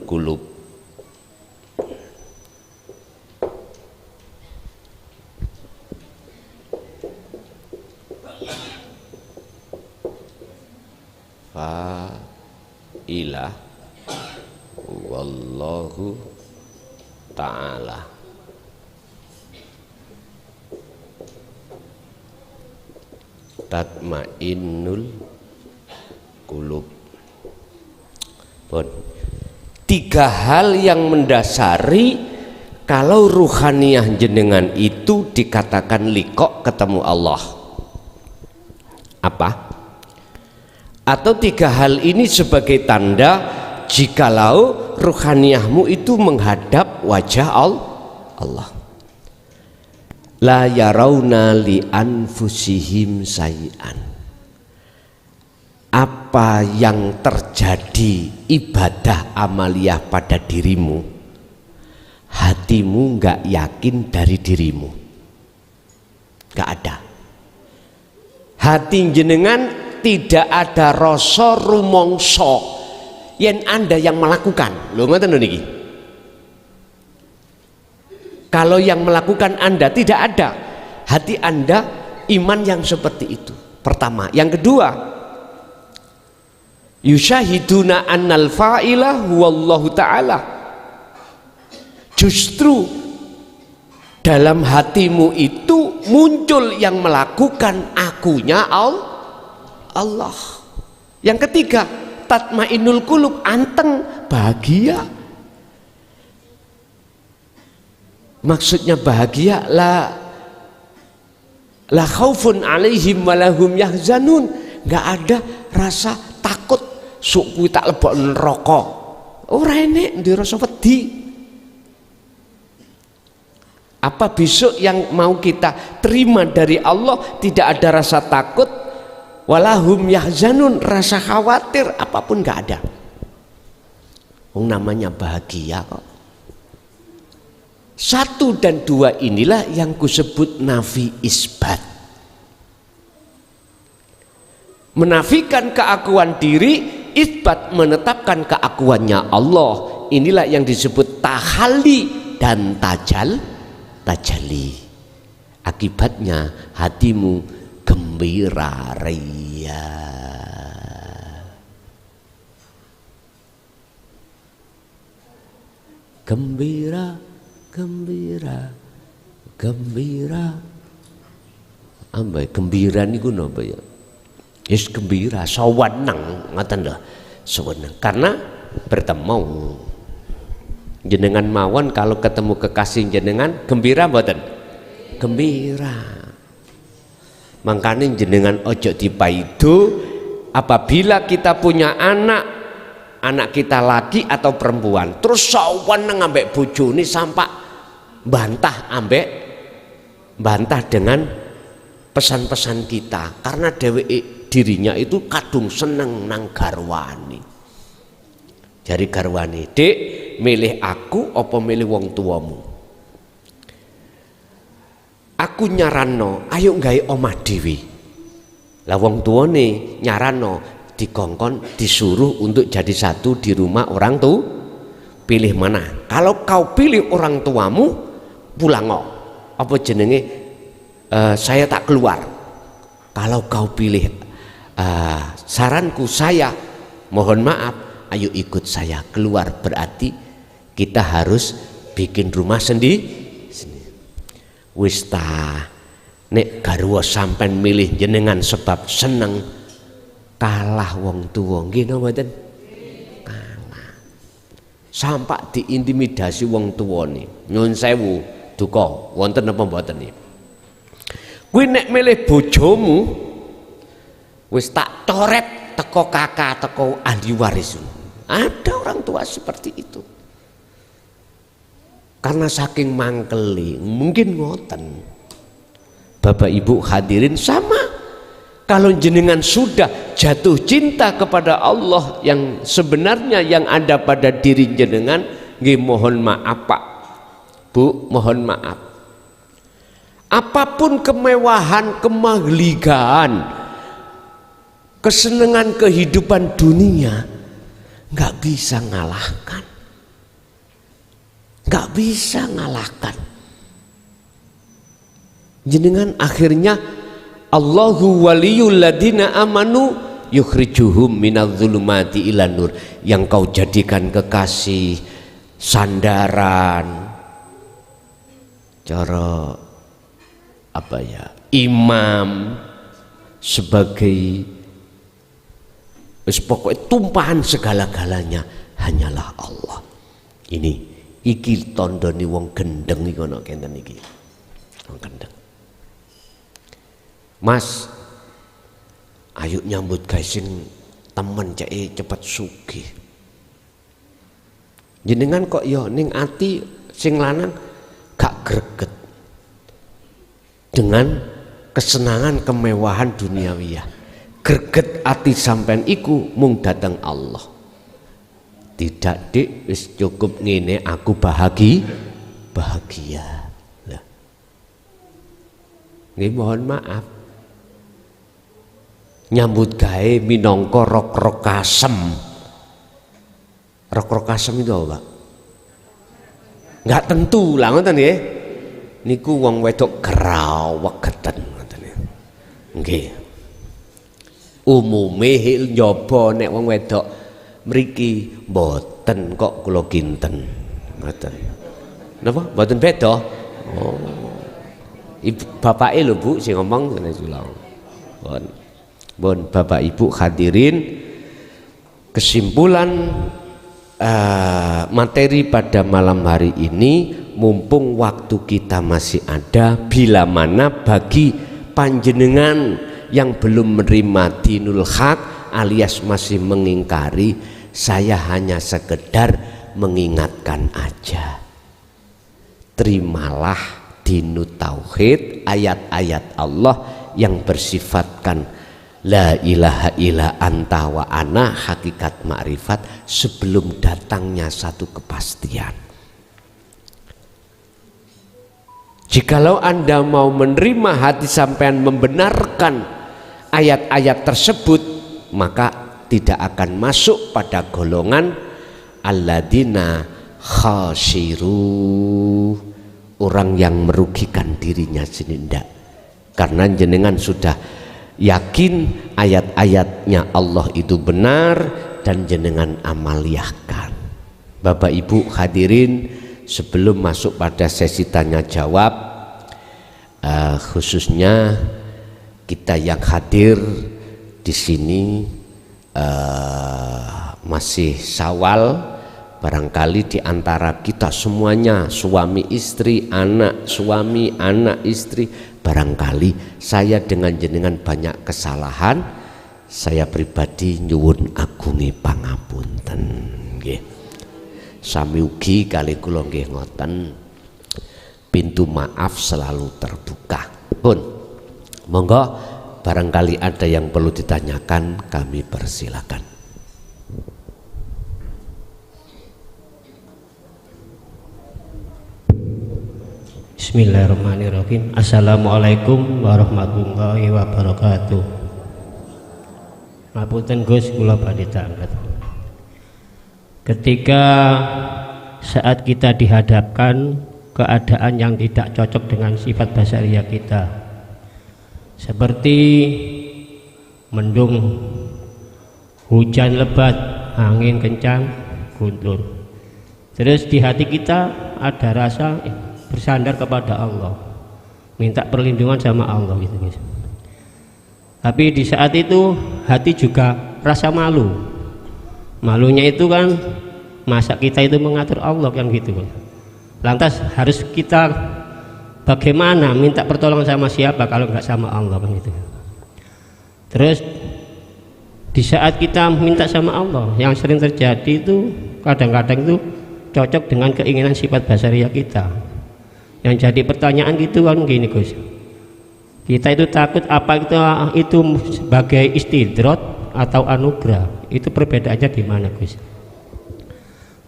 qulub. Fa'ilah wallahu ta'ala. Tatmainnul qulub. Tiga hal yang mendasari kalau ruhaniyah jenengan itu dikatakan liqo, ketemu Allah. Apa? Atau tiga hal ini sebagai tanda jikalau ruhaniyahmu itu menghadap wajah Allah. La yarawna li anfusihim sayi'an. Apa yang terjadi ibadah amaliyah pada dirimu, hatimu enggak yakin dari dirimu, enggak ada. Hati jenengan tidak ada rasa rumongso yen Anda yang melakukan. Lho ngoten lho niki. Kalau yang melakukan Anda tidak ada hati Anda iman yang seperti itu. Pertama, yang kedua, yusyahiduna annal fa'ilah huwallahu ta'ala. Justru dalam hatimu itu muncul yang melakukan akunya Allah. Yang ketiga, tatmainnul qulub, anteng, bahagia. Maksudnya bahagia, la khaufun alaihim walahum yahzanun, nggak ada rasa takut sok kuwi tak lebokno neraka. Ora enek ndek rasa wedi. Apa besok yang mau kita terima dari Allah tidak ada rasa takut, walahum yahzanun, rasa khawatir apapun nggak ada. Namanya bahagia kok. 1 dan 2 inilah yang kusebut nafi isbat. Menafikan keakuan diri, isbat menetapkan keakuannya Allah. Inilah yang disebut tahalli dan tajalli. Akibatnya hatimu gembira ria. Gembira. Ambek gembira niku napa ya? Yes gembira, saweneng ngoten lho. Saweneng karena bertemu. Jenengan mawon kalau ketemu kekasih jenengan gembira mboten? Gembira. Makanya jenengan ojo dipaido apabila kita punya anak kita laki atau perempuan terus saweneng ambek bojone sampai bantah dengan pesan-pesan kita karena dirinya itu kadung seneng nang garwani. Jari garwani, "Dek, milih aku apa milih wong tuamu?" Aku nyarano, ayo gawe omah dhewe. Lah wong tuane nyarano, dikongkon disuruh untuk jadi satu di rumah orang tua. Pilih mana? Kalau kau pilih orang tuamu, pulang kok. Apa jenenge? Saya tak keluar. Kalau kau pilih saranku saya, mohon maaf, ayo ikut saya keluar. Berarti kita harus bikin rumah sendiri. Wis ta, nek garwa sampean milih jenengan sebab seneng, kalah wong tuwa nggih napa mboten? Kalah. Sampai diintimidasi wong tuwane. Nyun sewu, duka wonten apa mboten iki? Kuwi nek milih bojomu wis tak coret teko kakak, teko ahli waris. Ada orang tua seperti itu. Karena saking mangkeli, mungkin ngoten. Bapak Ibu hadirin sama. Kalau jenengan sudah jatuh cinta kepada Allah yang sebenarnya yang ada pada diri jenengan, nggih mohon maaf Pak Bu, mohon maaf, apapun kemewahan, kemagligaan, kesenangan kehidupan dunia nggak bisa ngalahkan, nggak bisa ngalahkan. Jenengan akhirnya Allahu waliyul ladina amanu yukhrijuhum minadh-dhulumati ilan nur, yang kau jadikan kekasih, sandaran, cara apa ya, imam, sebagai pokoknya tumpahan segala-galanya hanyalah Allah. Ini iki tandane wong gendeng iki ana kenten iki. Wong gendeng. Mas, ayo nyambut gawe sing temen cek cepet sugih. Jenengan kok ya ning ati sing lanang gak greget dengan kesenangan kemewahan duniawiyah. Greget ati sampean iku mung dateng Allah. Tidak dik, wis cukup ngene aku bahagia. Lah. Nggih mohon maaf. Nyambut gawe minangka rok-rok kasem. Rok-rok kasem itu apa, Pak? Enggak tentu lah ngoten nggih. Niku wong wedok grawegeten ngoten nggih. Umume njaba nek wong wedok mriki mboten kok kula kinten. Mboten. Napa? Mboten beda? Oh. Ibu bapake lho Bu sing ngomong ngene kula. Bon, Bapak Ibu hadirin, kesimpulan materi pada malam hari ini, mumpung waktu kita masih ada, bila mana bagi panjenengan yang belum menerima dinul haq alias masih mengingkari, saya hanya sekedar mengingatkan aja. Terimalah dinut tauhid, ayat-ayat Allah yang bersifatkan la ilaha illa anta wa ana, hakikat makrifat, sebelum datangnya satu kepastian. Jikalau Anda mau menerima, hati sampean membenarkan ayat-ayat tersebut, maka tidak akan masuk pada golongan alladzina khasiru, orang yang merugikan dirinya sendiri. Karena jenengan sudah yakin ayat-ayatnya Allah itu benar dan jenengan amaliyahkan. Bapak Ibu hadirin, sebelum masuk pada sesi tanya jawab, khususnya kita yang hadir di sini masih Syawal, barangkali di antara kita semuanya suami istri, anak suami, anak istri, barangkali saya dengan jenengan banyak kesalahan. Saya pribadi nyuwun agungi pangapunten nggih. Sami ugi kali kula nggih ngoten, pintu maaf selalu terbuka. Pun monggo barangkali ada yang perlu ditanyakan, kami persilakan. Bismillahirrahmanirrahim. Assalamualaikum warahmatullahi wabarakatuh. Ngapunten Gus, kula badhe tanglet. Ketika saat kita dihadapkan keadaan yang tidak cocok dengan sifat basariah kita, seperti mendung, hujan lebat, angin kencang, guntur, terus di hati kita ada rasa bersandar kepada Allah, minta perlindungan sama Allah gitu guys. Tapi di saat itu hati juga rasa malu. Malunya itu kan masa kita itu mengatur Allah kan gitu. Lantas harus kita bagaimana minta pertolongan sama siapa kalau nggak sama Allah kan gitu. Terus di saat kita minta sama Allah, yang sering terjadi itu kadang-kadang itu cocok dengan keinginan sifat basariah kita. Yang jadi pertanyaan gitu kan gini Gus, Kita itu takut apa itu sebagai istidrot atau anugerah. Itu perbedaannya di mana, Gus?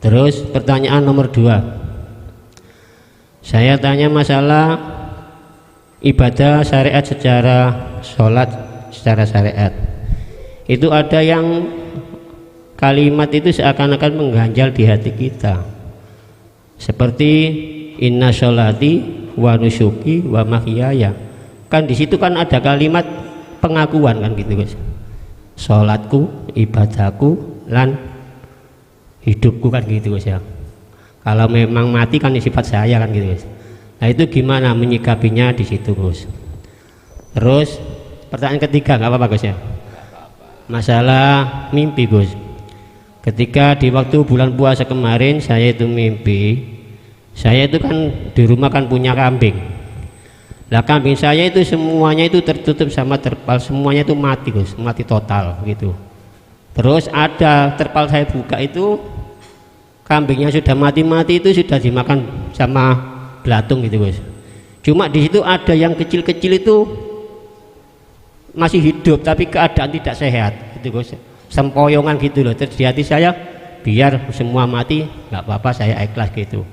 Terus pertanyaan nomor 2, saya tanya masalah ibadah syariat secara sholat secara syariat. Itu ada yang kalimat itu seakan-akan mengganjal di hati kita, seperti inna sholati wa nusuki wa mahyaya. Kan di situ kan ada kalimat pengakuan kan gitu, Guys. Sholatku, ibadahku, lan hidupku kan gitu, Guys ya. Kalau memang mati kan sifat saya kan gitu, Guys. Nah itu gimana menyikapinya di situ, Gus? Terus pertanyaan ketiga, nggak apa-apa, Gus ya. Masalah mimpi, Gus. Ketika di waktu bulan puasa kemarin saya itu mimpi, saya itu kan di rumah kan punya kambing. Nah kambing saya itu semuanya itu tertutup sama terpal, semuanya itu mati, Gus, mati total gitu. Terus ada terpal saya buka itu kambingnya sudah mati-mati itu sudah dimakan sama belatung gitu, Gus. Cuma di situ ada yang kecil-kecil itu masih hidup tapi keadaan tidak sehat gitu, Gus. Sempoyongan gitu loh. Terus di hati saya biar semua mati nggak apa-apa, saya ikhlas gitu.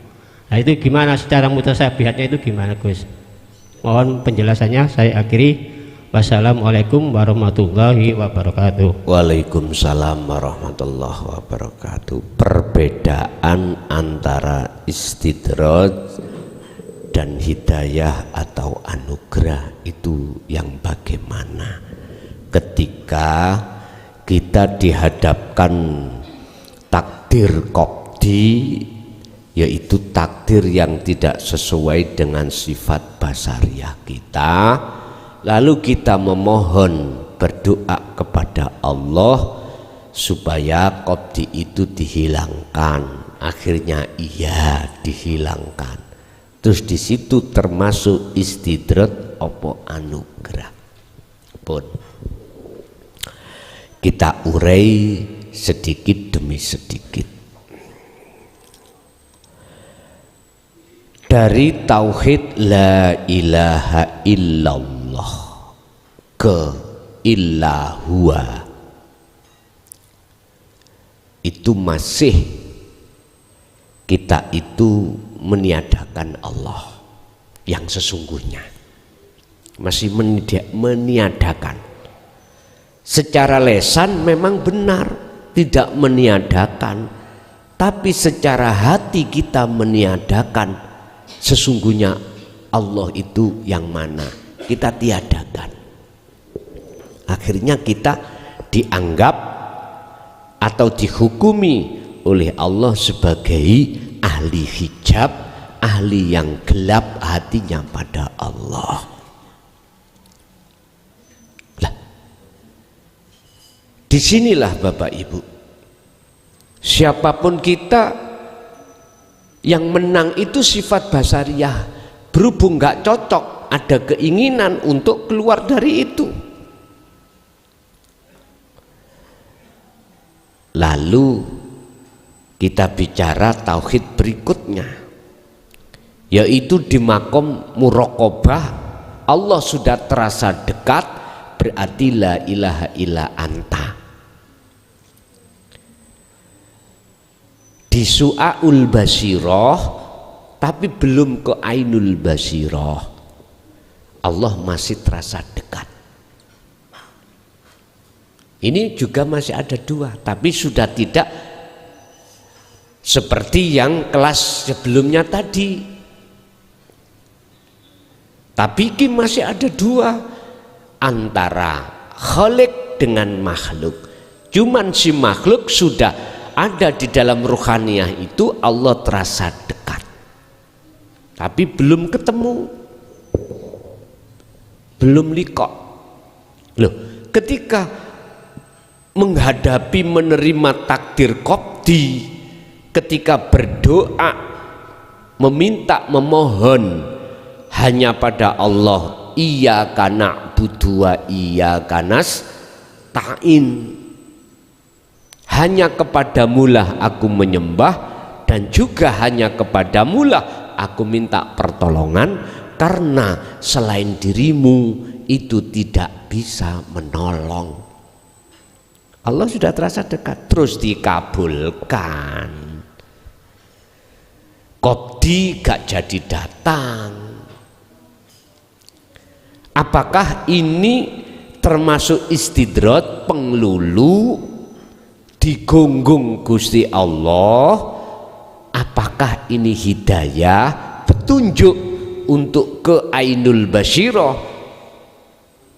Nah itu gimana secara mutasabihatnya itu gimana, Gus? Mohon penjelasannya, saya akhiri. Wassalamualaikum warahmatullahi wabarakatuh. Waalaikumsalam warahmatullahi wabarakatuh. Perbedaan antara istidraj dan hidayah atau anugerah itu yang bagaimana? Ketika kita dihadapkan takdir qadhi, yaitu takdir yang tidak sesuai dengan sifat basariah kita, lalu kita memohon berdoa kepada Allah supaya qadhi itu dihilangkan. Akhirnya iya dihilangkan. Terus di situ termasuk istidrat opo anugerah. Pun kita urai sedikit demi sedikit. Dari tauhid la ilaha illallah ke illahua itu masih kita itu meniadakan Allah yang sesungguhnya, masih meniadakan. Secara lesan memang benar tidak meniadakan, tapi secara hati kita meniadakan. Sesungguhnya Allah itu yang mana kita tiadakan. Akhirnya kita dianggap atau dihukumi oleh Allah sebagai ahli hijab, ahli yang gelap hatinya pada Allah. Lah, disinilah Bapak Ibu, siapapun kita, yang menang itu sifat basariah. Berhubung nggak cocok, ada keinginan untuk keluar dari itu. Lalu kita bicara tauhid berikutnya, yaitu di makom muraqabah. Allah sudah terasa dekat, berarti la ilaha illa anta. Di su'aul basirah tapi belum ke ainul basirah, Allah masih terasa dekat. Ini juga masih ada dua, tapi sudah tidak seperti yang kelas sebelumnya tadi. Tapi ini masih ada dua antara khalik dengan makhluk. Cuman si makhluk sudah ada di dalam ruhaniyah itu, Allah terasa dekat tapi belum ketemu, belum liqa. Loh, ketika menghadapi menerima takdir qadhi, ketika berdoa meminta memohon hanya pada Allah, iyyaka na'budu wa iyyaka nasta'in, hanya kepadamulah aku menyembah dan juga hanya kepadamulah aku minta pertolongan, karena selain dirimu itu tidak bisa menolong. Allah sudah terasa dekat, terus dikabulkan. Qobdi gak jadi datang. Apakah ini termasuk istidrot, penglulu, digonggung Gusti Allah? Apakah ini hidayah, petunjuk untuk ke Ainul Basyirah,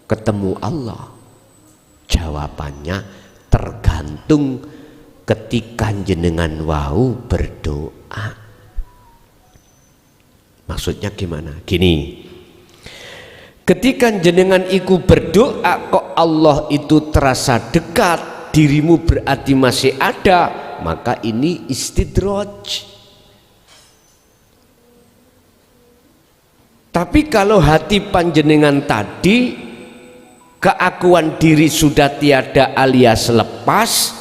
ketemu Allah? Jawabannya tergantung ketika jenengan wau berdoa. Maksudnya gimana? Gini, ketika jenengan iku berdoa kok Allah itu terasa dekat, dirimu berarti masih ada, maka ini istidraj. Tapi kalau hati panjenengan tadi keakuan diri sudah tiada alias lepas,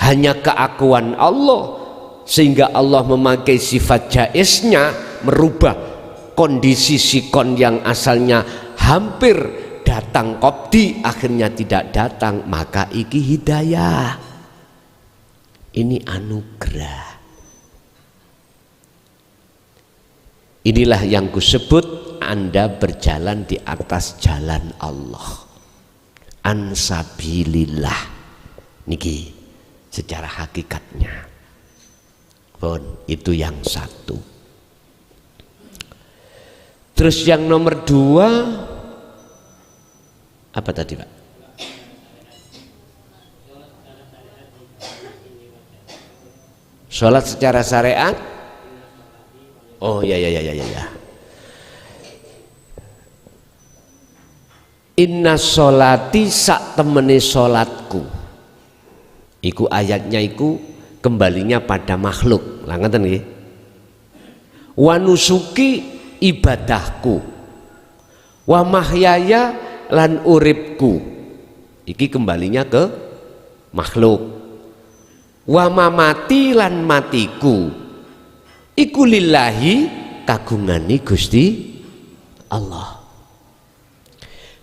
hanya keakuan Allah, sehingga Allah memakai sifat jaiznya merubah kondisi sikon yang asalnya hampir datang qobdi akhirnya tidak datang, maka iki hidayah, ini anugerah. Inilah yang kusebut Anda berjalan di atas jalan Allah, ansabilillah niki secara hakikatnya. Bon, itu yang satu. Terus yang nomor dua apa tadi Pak? Sholat secara syariat. Oh ya. Inna sholati sak temene sholatku. Iku ayatnya iku kembalinya pada makhluk. Lah ngoten nggih. Wa nusuki ibadahku. Wa mahyaya lan uripku. Iki kembalinya ke makhluk. Wa mamati lan matiku. Iku lillahi kagungani Gusti Allah.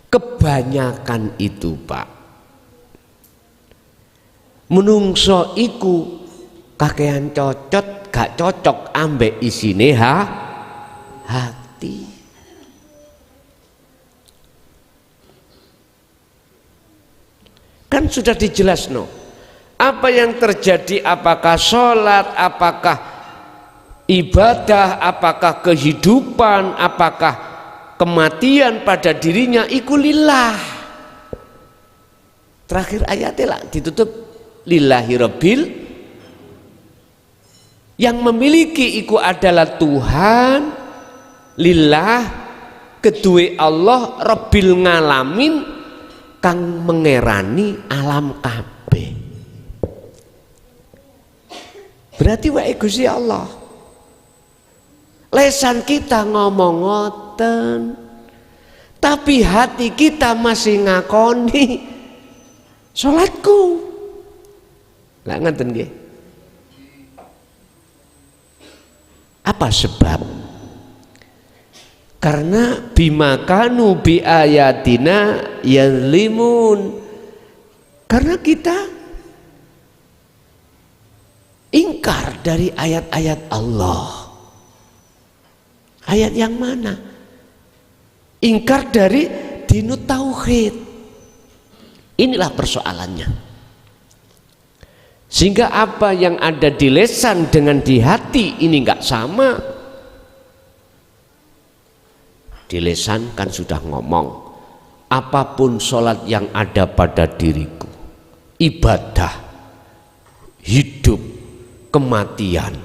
Kebanyakan itu Pak, menungso iku kakean cocok gak cocok ambek isine hati. Kan sudah dijelas no, apa yang terjadi, apakah sholat, apakah ibadah, apakah kehidupan, apakah kematian pada dirinya, iku lillah. Terakhir ayatnya lah ditutup lillahi rabbil, yang memiliki iku adalah Tuhan, lillah kedue Allah, rabbil ngalamin kang mengerani alam kabeh. Berarti wae Gusti Allah. Lesan kita ngomong ngoten, tapi hati kita masih ngakoni sholatku. Lah ngoten nggih. Apa sebab? Karena bimakanu bi ayatina yazlimun. Karena kita ingkar dari ayat-ayat Allah. Ayat yang mana? Ingkar dari dinut tauhid. Inilah persoalannya. Sehingga apa yang ada di lesan dengan di hati ini enggak sama. Di lesan kan sudah ngomong, apapun sholat yang ada pada diriku, ibadah, hidup, kematian,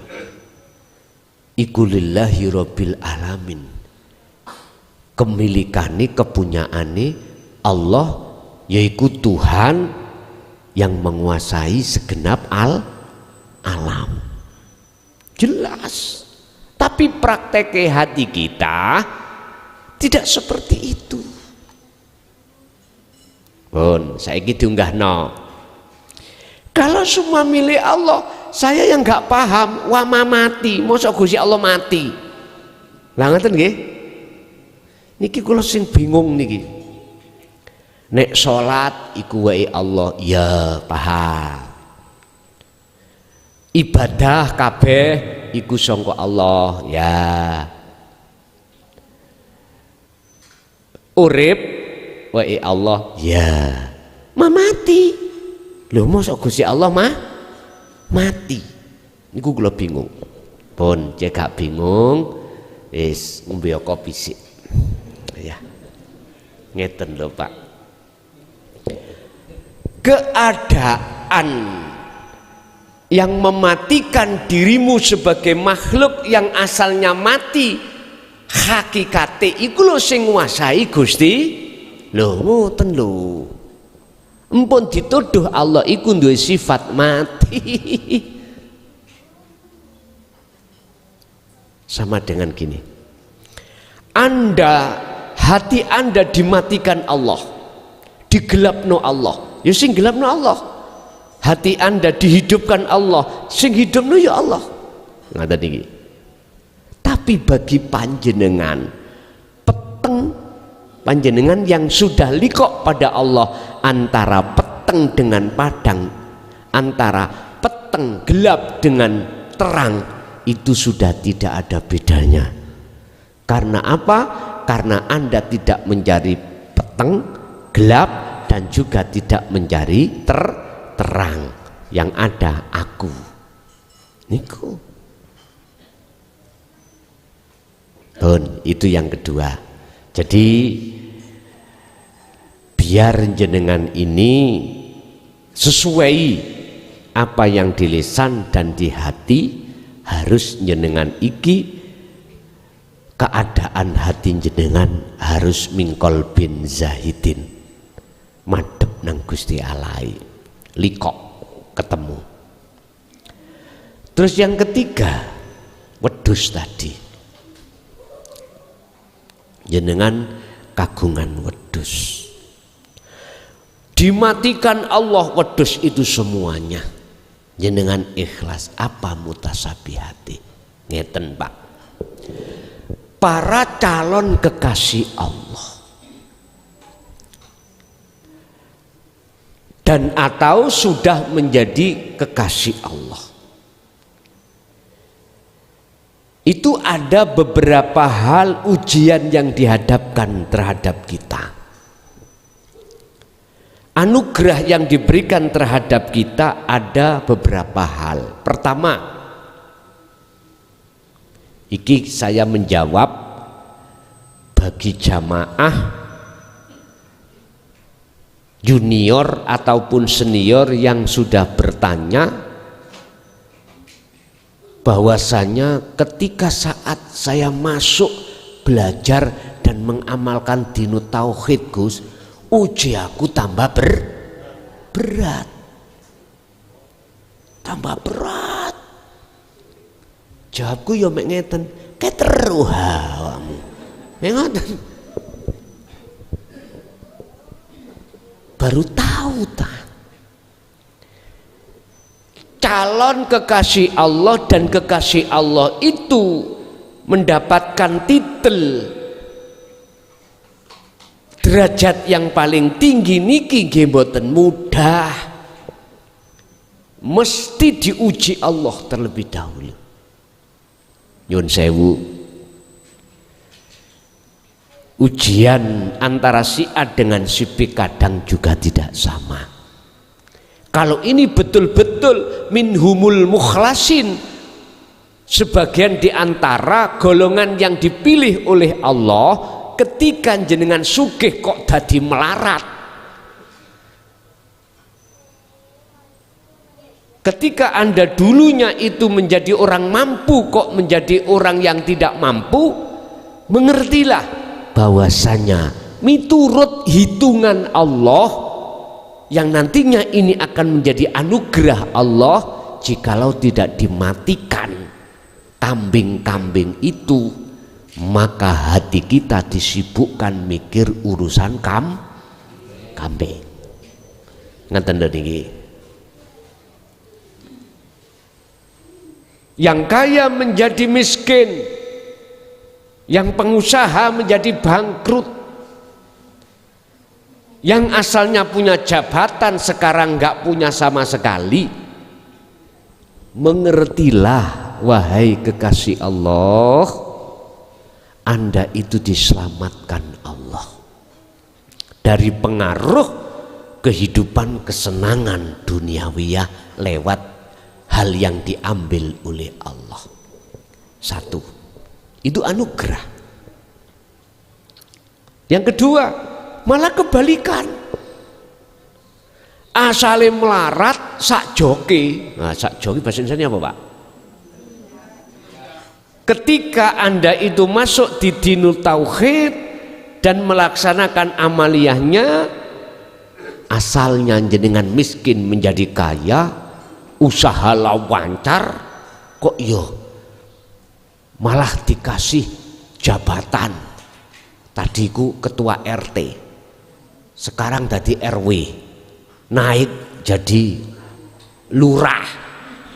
iku lillahi rabbil alamin, kemilikane, kepunyaane Allah, yaitu Tuhan yang menguasai segenap alam. Jelas. Tapi praktek hati kita tidak seperti itu. Pun saiki diunggahno. Kalau semua milik Allah, saya yang nggak paham, wama mati, mosok Gusti Allah mati. Lah ngoten nggih? Niki kula sing bingung niki. Nek salat iku wae Allah, ya paham. Ibadah kabeh iku sangka Allah, ya. Urip wae Allah, ya. Mati. Lho mosok Gusti Allah mati. Niku kula bingung. Pun cek gak bingung, wis ngombe kopi sik. Ya. Ngeten lho, Pak. Keadaan yang mematikan dirimu sebagai makhluk yang asalnya mati, hakikate iku lho sing nguasai Gusti. Lho ngoten lho. Empun dituduh Allah iku duwe sifat mati. Sama dengan gini. Hati Anda dimatikan Allah. Digelapno Allah. Ya sing gelapno Allah. Hati Anda dihidupkan Allah, sing hidupno ya Allah. Ngaten iki. Tapi bagi panjenengan peteng, panjenengan yang sudah likok pada Allah, antara peteng dengan padang, antara peteng gelap dengan terang, itu sudah tidak ada bedanya. Karena apa? Karena Anda tidak mencari peteng, gelap, dan juga tidak mencari terang. Yang ada aku. Niku. Itu yang kedua. Jadi biar jenengan ini sesuai apa yang di lisan dan di hati, harus jenengan iki keadaan hati jenengan harus mingkol bin zahidin, madhep nang Gusti Allah, likok ketemu. Terus yang ketiga, wedhus tadi. Jenengan kagungan wedhus. Dimatikan Allah wedhus itu semuanya. Jenengan ikhlas apa mutasabihati. Ngeten Pak. Para calon kekasih Allah dan atau sudah menjadi kekasih Allah, itu ada beberapa hal ujian yang dihadapkan terhadap kita. Anugerah yang diberikan terhadap kita ada beberapa hal. Pertama, iki saya menjawab bagi jamaah junior ataupun senior yang sudah bertanya, bahwasanya ketika saat saya masuk belajar dan mengamalkan dinu tauhid Gus, ujianku tambah berat, tambah berat. Jawabku ya mek ngeten, keteru hawamu. Ngoten. Baru tahu ta. Calon kekasih Allah dan kekasih Allah itu mendapatkan titel derajat yang paling tinggi niki nggih mboten mudah. Mesti diuji Allah terlebih dahulu. Nyun sewu, ujian antara si A dengan si B kadang juga tidak sama. Kalau ini betul-betul minhumul mukhlasin, sebagian di antara golongan yang dipilih oleh Allah, ketika jenengan sugih kok dadi melarat, ketika Anda dulunya itu menjadi orang mampu kok menjadi orang yang tidak mampu, mengertilah bahwasanya miturut hitungan Allah yang nantinya ini akan menjadi anugerah Allah jikalau tidak dimatikan kambing-kambing itu, maka hati kita disibukkan mikir urusan kambing. Ngaten niki. Yang kaya menjadi miskin, yang pengusaha menjadi bangkrut, yang asalnya punya jabatan sekarang nggak punya sama sekali. Mengertilah wahai kekasih Allah, Anda itu diselamatkan Allah dari pengaruh kehidupan kesenangan duniawiyah lewat hal yang diambil oleh Allah. Satu, itu anugerah. Yang kedua, malah kebalikan. Asale melarat sak joki. Nah, sak joki bahasa Indonesia apa, Pak? Ketika Anda itu masuk di dinul tauhid dan melaksanakan amaliyahnya, asalnya jenengan miskin menjadi kaya, usaha lancar, kok yo malah dikasih jabatan. Tadiku ketua RT, sekarang jadi RW, naik jadi lurah,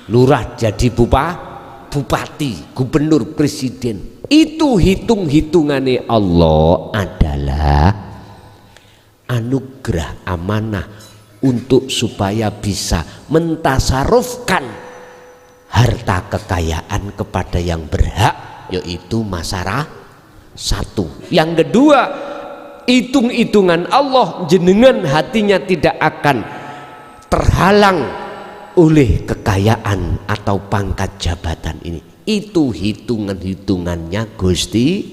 lurah jadi bupati, gubernur, presiden. Itu hitung-hitungannya Allah adalah anugerah amanah untuk supaya bisa mentasarufkan harta kekayaan kepada yang berhak, yaitu masyarakat. Satu. Yang kedua, hitung-hitungan Allah, jenengan hatinya tidak akan terhalang oleh kekayaan atau pangkat jabatan ini. Itu hitungan-hitungannya Gusti.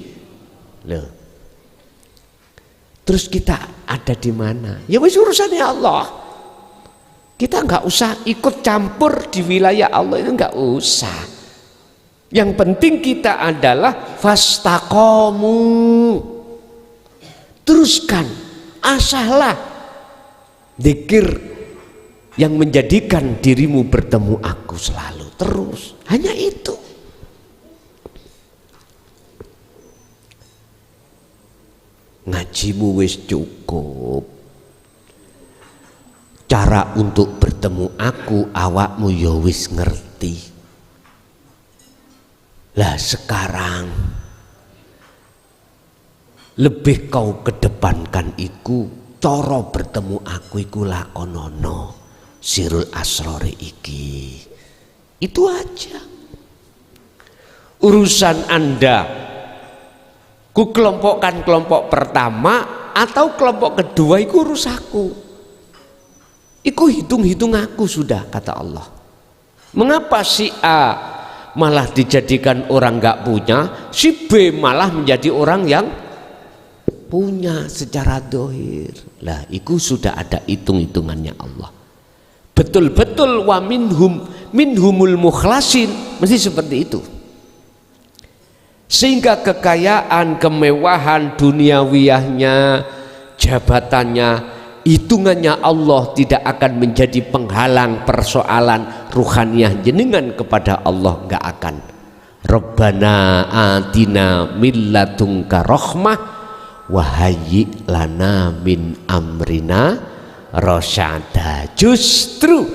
Loh. Terus kita ada di mana? Ya wis urusannya Allah. Kita nggak usah ikut campur di wilayah Allah, itu nggak usah. Yang penting kita adalah fastaqomu, teruskan, asahlah zikir yang menjadikan dirimu bertemu aku selalu, terus, hanya itu. Ngajimu wis cukup, cara untuk bertemu aku awakmu ya wis ngerti. Lah sekarang lebih kau kedepankan iku cara bertemu aku iku lakonono sirul asrori iki. Itu aja. Urusan Anda ku kelompokkan kelompok pertama atau kelompok kedua iku urusaku. Iku hitung-hitung aku sudah, kata Allah. Mengapa si A malah dijadikan orang nggak punya, si B malah menjadi orang yang punya secara dohir? Lah, itu sudah ada hitung-hitungannya Allah. Betul-betul wa minhumul mukhlasin, mesti seperti itu. Sehingga kekayaan, kemewahan duniawiyahnya, jabatannya, hitungannya Allah tidak akan menjadi penghalang persoalan ruhaniyah jenengan kepada Allah, enggak akan. Rabbana atina min ladunka rahmah wa hayyi lana min amrina rasyada. Justru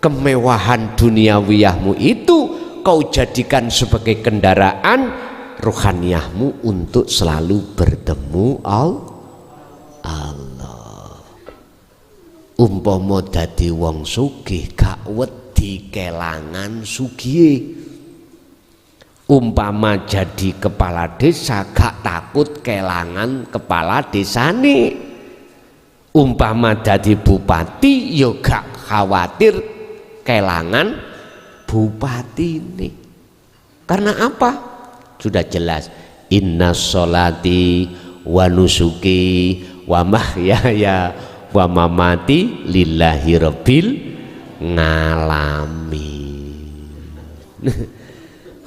kemewahan duniawiyahmu itu kau jadikan sebagai kendaraan ruhaniyahmu untuk selalu bertemu Allah. Umpama dadi wong sugih gak wedi kelangan sugihe. Umpama jadi kepala desa gak takut kelangan kepala desane. Umpama dadi bupati ya gak khawatir kelangan bupatine. Karena apa? Sudah jelas, inna sholati wa nusuki wa mahyaya wa mamati lillahi rabbil ngalamin.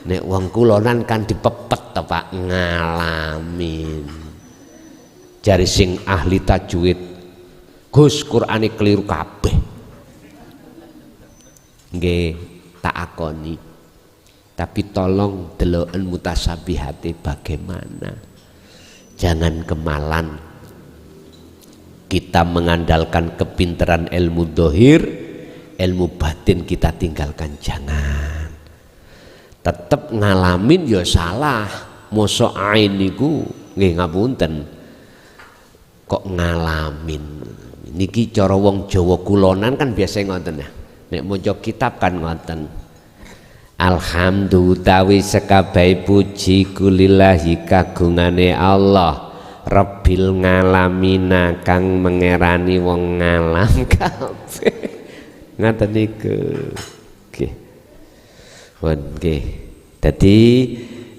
Nek wong kulonan kan dipepet to Pak, ngalamin. Jari sing ahli tajwid, Gus Qur'ane keliru kabeh. Nggih, tak akoni. Tapi tolong deloken mutasabihate bagaimana. Jangan kemalan kita mengandalkan kepintaran ilmu dohir, ilmu batin kita tinggalkan, jangan. Tetap ngalamin ya salah, mosok ain niku nggih ngapunten kok ngalamin niki cara wong Jawa kulonan kan biasa ngoten ya nek maca kitab kan ngoten alhamdulillah sekabai puji kulillahi kagungane Allah Rabbil ngalamina kang mengerani wong ngalam kabeh ngaten niku nggih nggih dadi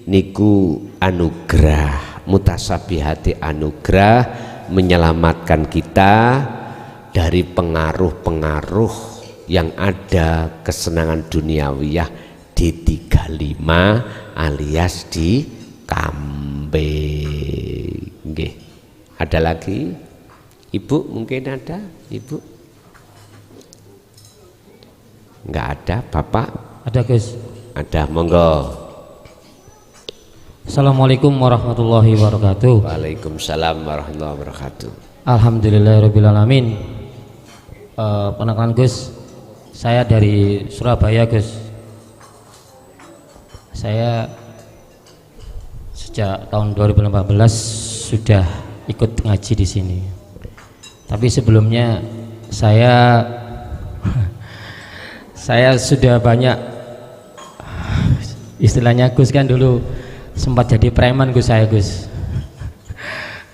niku anugerah mutasabihati anugerah menyelamatkan kita dari pengaruh-pengaruh yang ada kesenangan duniawiyah di 35 alias di kambing. Nggih. Ada lagi? Ibu mungkin ada? Ibu? Enggak ada, Bapak? Ada, Gus. Ada, monggo. Assalamualaikum warahmatullahi wabarakatuh. Waalaikumsalam warahmatullahi wabarakatuh. Alhamdulillahirrabbilalamin. Perkenalkan Gus, saya dari Surabaya, Gus. Saya sejak tahun 2015 sudah ikut ngaji di sini. Tapi sebelumnya saya sudah banyak, istilahnya Gus kan dulu sempat jadi preman Gus saya, Gus.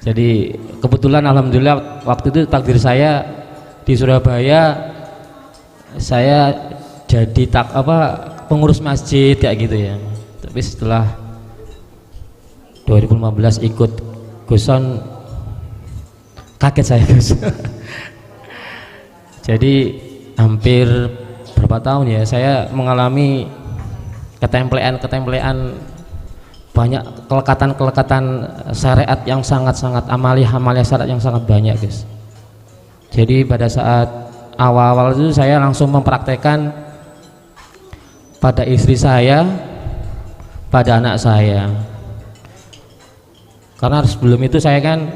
Jadi kebetulan alhamdulillah waktu itu takdir saya di Surabaya saya jadi pengurus masjid kayak gitu ya. Tapi setelah 2015 ikut Guson kaget saya, Gus. Jadi hampir berapa tahun ya saya mengalami ketemplean banyak kelekatan syariat yang sangat-sangat amalia syariat yang sangat banyak, Guys. Jadi pada saat awal-awal itu saya langsung mempraktekkan pada istri saya, pada anak saya. Karena sebelum itu saya kan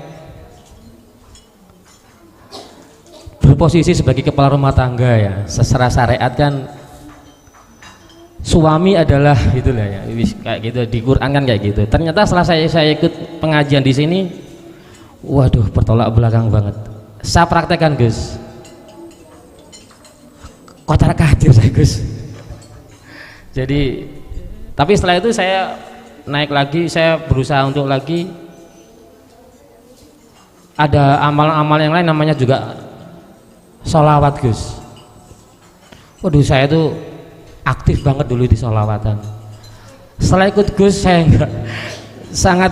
berposisi sebagai kepala rumah tangga ya. Secara syariat kan suami adalah itulah ya, kayak gitu di Quran kan kayak gitu. Ternyata setelah saya ikut pengajian di sini, waduh bertolak belakang banget. Saya praktekkan, Gus. Kocar-kacir saya, Gus. Jadi, tapi setelah itu saya naik lagi, saya berusaha untuk lagi ada amal-amal yang lain namanya juga sholawat, Gus. Waduh saya tuh aktif banget dulu di sholawatan. Setelah ikut Gus saya sangat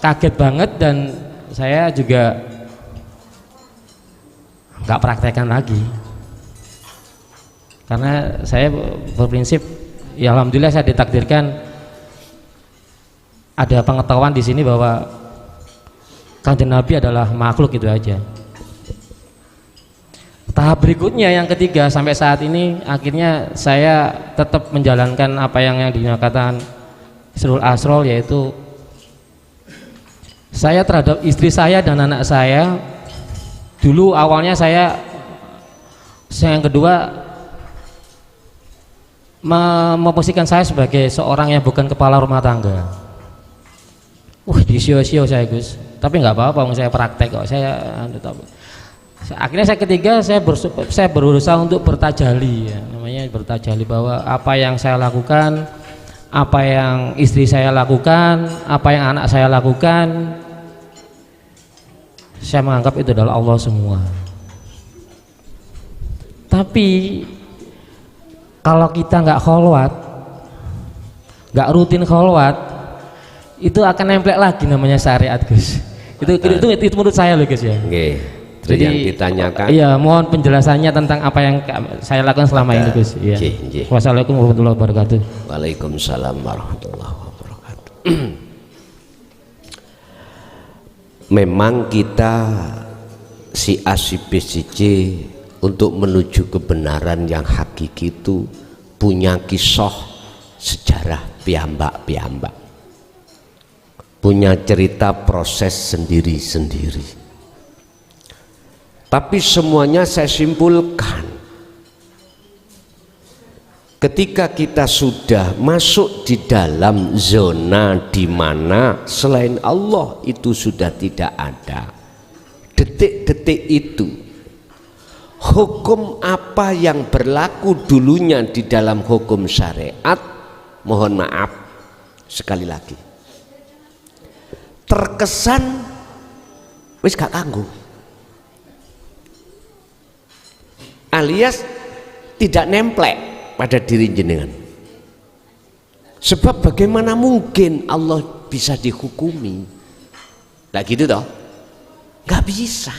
kaget banget dan saya juga nggak praktekkan lagi karena saya berprinsip ya alhamdulillah saya ditakdirkan ada pengetahuan di sini bahwa Kanjeng Nabi adalah makhluk, itu aja. Tahap berikutnya yang ketiga sampai saat ini akhirnya saya tetap menjalankan apa yang dinyatakan Sirul Asrol, yaitu saya terhadap istri saya dan anak saya. Dulu awalnya saya yang kedua memposisikan saya sebagai seorang yang bukan kepala rumah tangga. Disio-sio saya, Gus. Tapi nggak apa-apa, saya praktek kok. Akhirnya saya ketiga saya berusaha untuk bertajali ya, namanya bertajali bahwa apa yang saya lakukan, apa yang istri saya lakukan, apa yang anak saya lakukan, saya menganggap itu adalah Allah semua. Tapi kalau kita nggak kholwat, nggak rutin kholwat, itu akan nempel lagi namanya syariat, Gus. Itu menurut saya loh, Gus ya. Okay. Jadi yang ditanyakan, iya, mohon penjelasannya tentang apa yang saya lakukan selama ini, Gus. Iya. Wassalamualaikum warahmatullahi wabarakatuh. Waalaikumsalam warahmatullahi wabarakatuh. Memang kita si A si B si C untuk menuju kebenaran yang hakiki itu punya kisah sejarah piyambak-piyambak, punya cerita proses sendiri-sendiri. Tapi semuanya saya simpulkan ketika kita sudah masuk di dalam zona di mana selain Allah itu sudah tidak ada, detik-detik itu hukum apa yang berlaku dulunya di dalam hukum syariat, mohon maaf sekali lagi, terkesan wis gak kanggo, alias tidak nemplek pada diri jenengan. Sebab bagaimana mungkin Allah bisa dihukumi? Nah gitu toh, nggak bisa.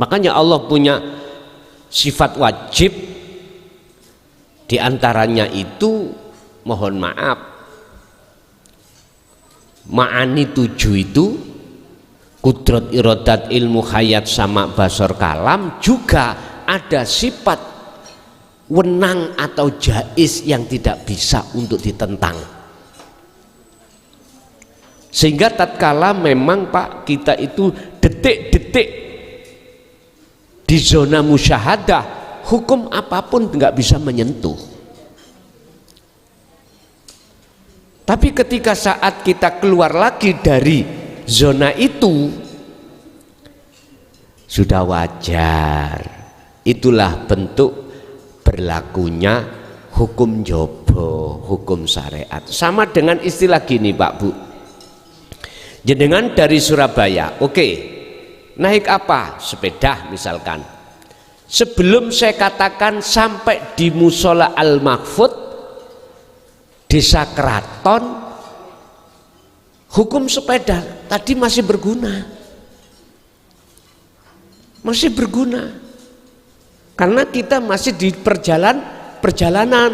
Makanya Allah punya sifat wajib, diantaranya itu mohon maaf, ma'ani 7 itu kudrat, iradat, ilmu, hayat, sama, basar, kalam, juga ada sifat wenang atau jaiz yang tidak bisa untuk ditentang. Sehingga tatkala memang Pak kita itu detik-detik di zona musyahadah, hukum apapun nggak bisa menyentuh. Tapi ketika saat kita keluar lagi dari zona itu, sudah wajar. Itulah bentuk berlakunya hukum jobo, hukum syariat. Sama dengan istilah gini Pak Bu, jenengan dari Surabaya, oke, naik apa? Sepeda misalkan. Sebelum saya katakan sampai di Musola Al-Mahfud, Desa Keraton, hukum sepeda tadi masih berguna. Masih berguna. Karena kita masih di perjalanan.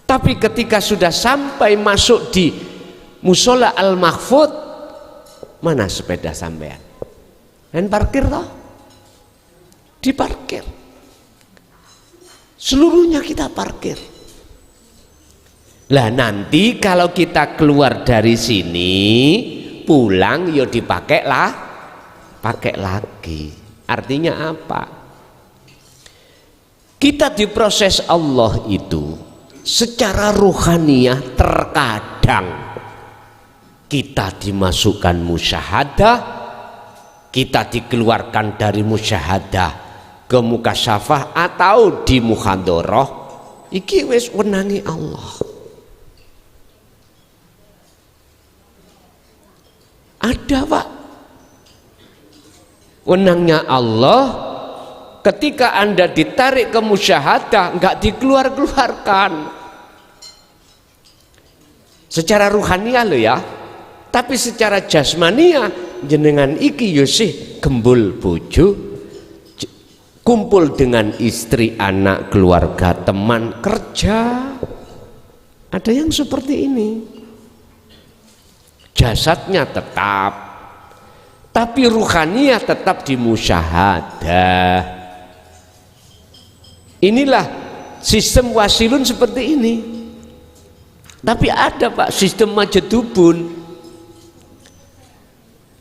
Tapi ketika sudah sampai masuk di Musola Al-Mahfud, mana sepeda sampean? Dan parkir toh? Diparkir. Seluruhnya kita parkir. Lah nanti kalau kita keluar dari sini pulang ya dipakai lah, pakai lagi. Artinya apa? Kita diproses Allah itu secara ruhaniyah, terkadang kita dimasukkan musyahadah, kita dikeluarkan dari musyahadah ke mukasyafah atau di muhadharah. Iki wis wenangi Allah. Ada Pak, wenangnya Allah. Ketika Anda ditarik ke musyahadah, enggak dikeluar-keluarkan secara ruhaniah lo ya, tapi secara jasmaniah jenengan iki yosih gembul bojo, kumpul dengan istri, anak, keluarga, teman, kerja. Ada yang seperti ini. Jasadnya tetap, tapi ruhaniah tetap di musyahadah. Inilah sistem wasilun seperti ini. Tapi ada Pak sistem majedubun,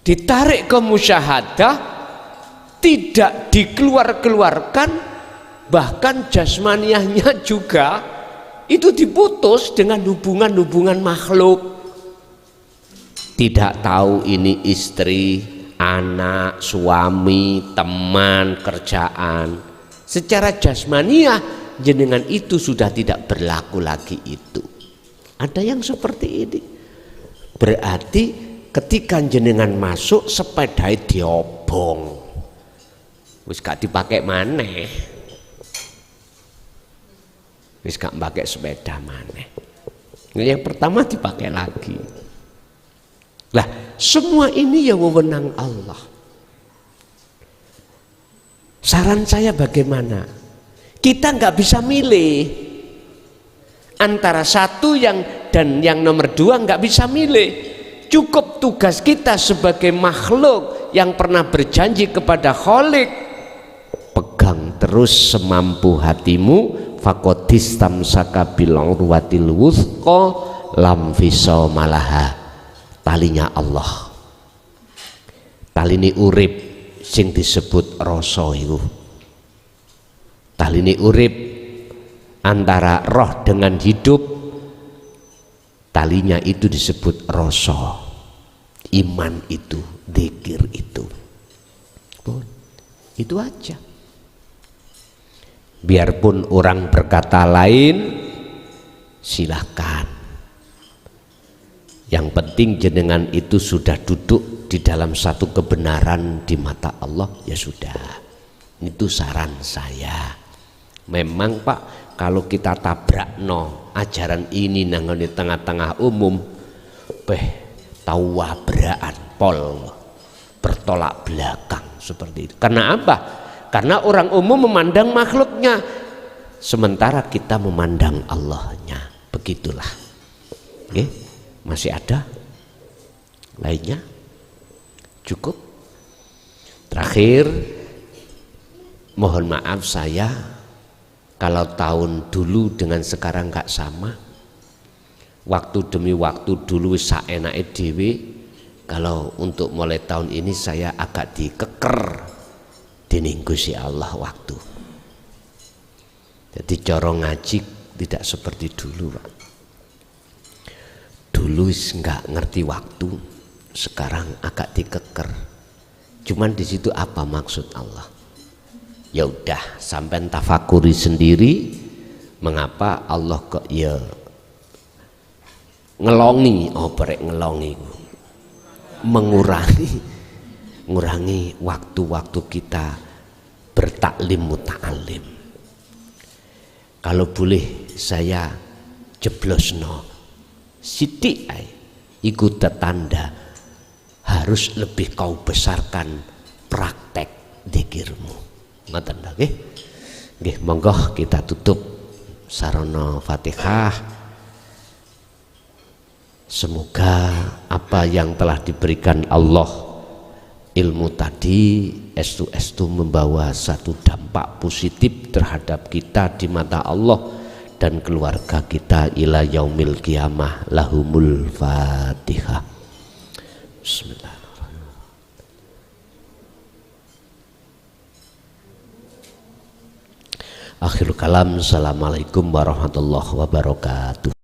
ditarik ke musyahadah, tidak dikeluar-keluarkan, bahkan jasmaniahnya juga itu diputus dengan hubungan-hubungan makhluk. Tidak tahu ini istri, anak, suami, teman, kerjaan. Secara jasmaniah jenengan itu sudah tidak berlaku lagi itu. Ada yang seperti ini. Berarti ketika jenengan masuk sepeda diobong, wis gak dipakai maneh, wis gak pakai sepeda maneh. Yang pertama dipakai lagi. Lah semua ini ya wewenang Allah. Saran saya bagaimana? Kita nggak bisa milih antara satu dan yang nomor 2, nggak bisa milih. Cukup tugas kita sebagai makhluk yang pernah berjanji kepada Khalik, pegang terus semampu hatimu, faqadis tamsaka bil urwatil wuthqa lam fisal malaha. Talinya Allah, talini urip sing disebut rasa iku, talini urip antara roh dengan hidup, talinya itu disebut rasa. Iman itu, dzikir itu. Itu aja. Biarpun orang berkata lain, silahkan. Yang penting jenengan itu sudah duduk di dalam satu kebenaran di mata Allah, ya sudah. Itu saran saya. Memang Pak, kalau kita tabrakno ajaran ini nang di tengah-tengah umum, tahu wabraan pol, bertolak belakang seperti itu. Karena apa? Karena orang umum memandang makhluknya, sementara kita memandang Allahnya. Begitulah. Oke, masih ada lainnya? Cukup. Terakhir, mohon maaf saya kalau tahun dulu dengan sekarang nggak sama. Waktu demi waktu dulu saenake dhewe, kalau untuk mulai tahun ini saya agak dikeker dening Gusti Allah waktu. Jadi cara ngaji tidak seperti dulu, Pak. Dulu nggak ngerti waktu, sekarang agak dikeker. Cuman di situ apa maksud Allah? Ya udah, sampai tafakuri sendiri mengapa Allah kok ya ngelongi, mengurangi waktu-waktu kita bertaklim muta'alim. Kalau boleh saya jeblosno sithik ae, iku tetanda harus lebih kau besarkan praktek dzikirmu. Ngoten lho nggih. Nggih, monggo kita tutup sarana Fatihah. Semoga apa yang telah diberikan Allah ilmu tadi estu membawa satu dampak positif terhadap kita di mata Allah dan keluarga kita ila yaumil qiyamah. Lahumul Fatihah. Bismillahirrahmanirrahim. Akhirul kalam. Assalamualaikum warahmatullahi wabarakatuh.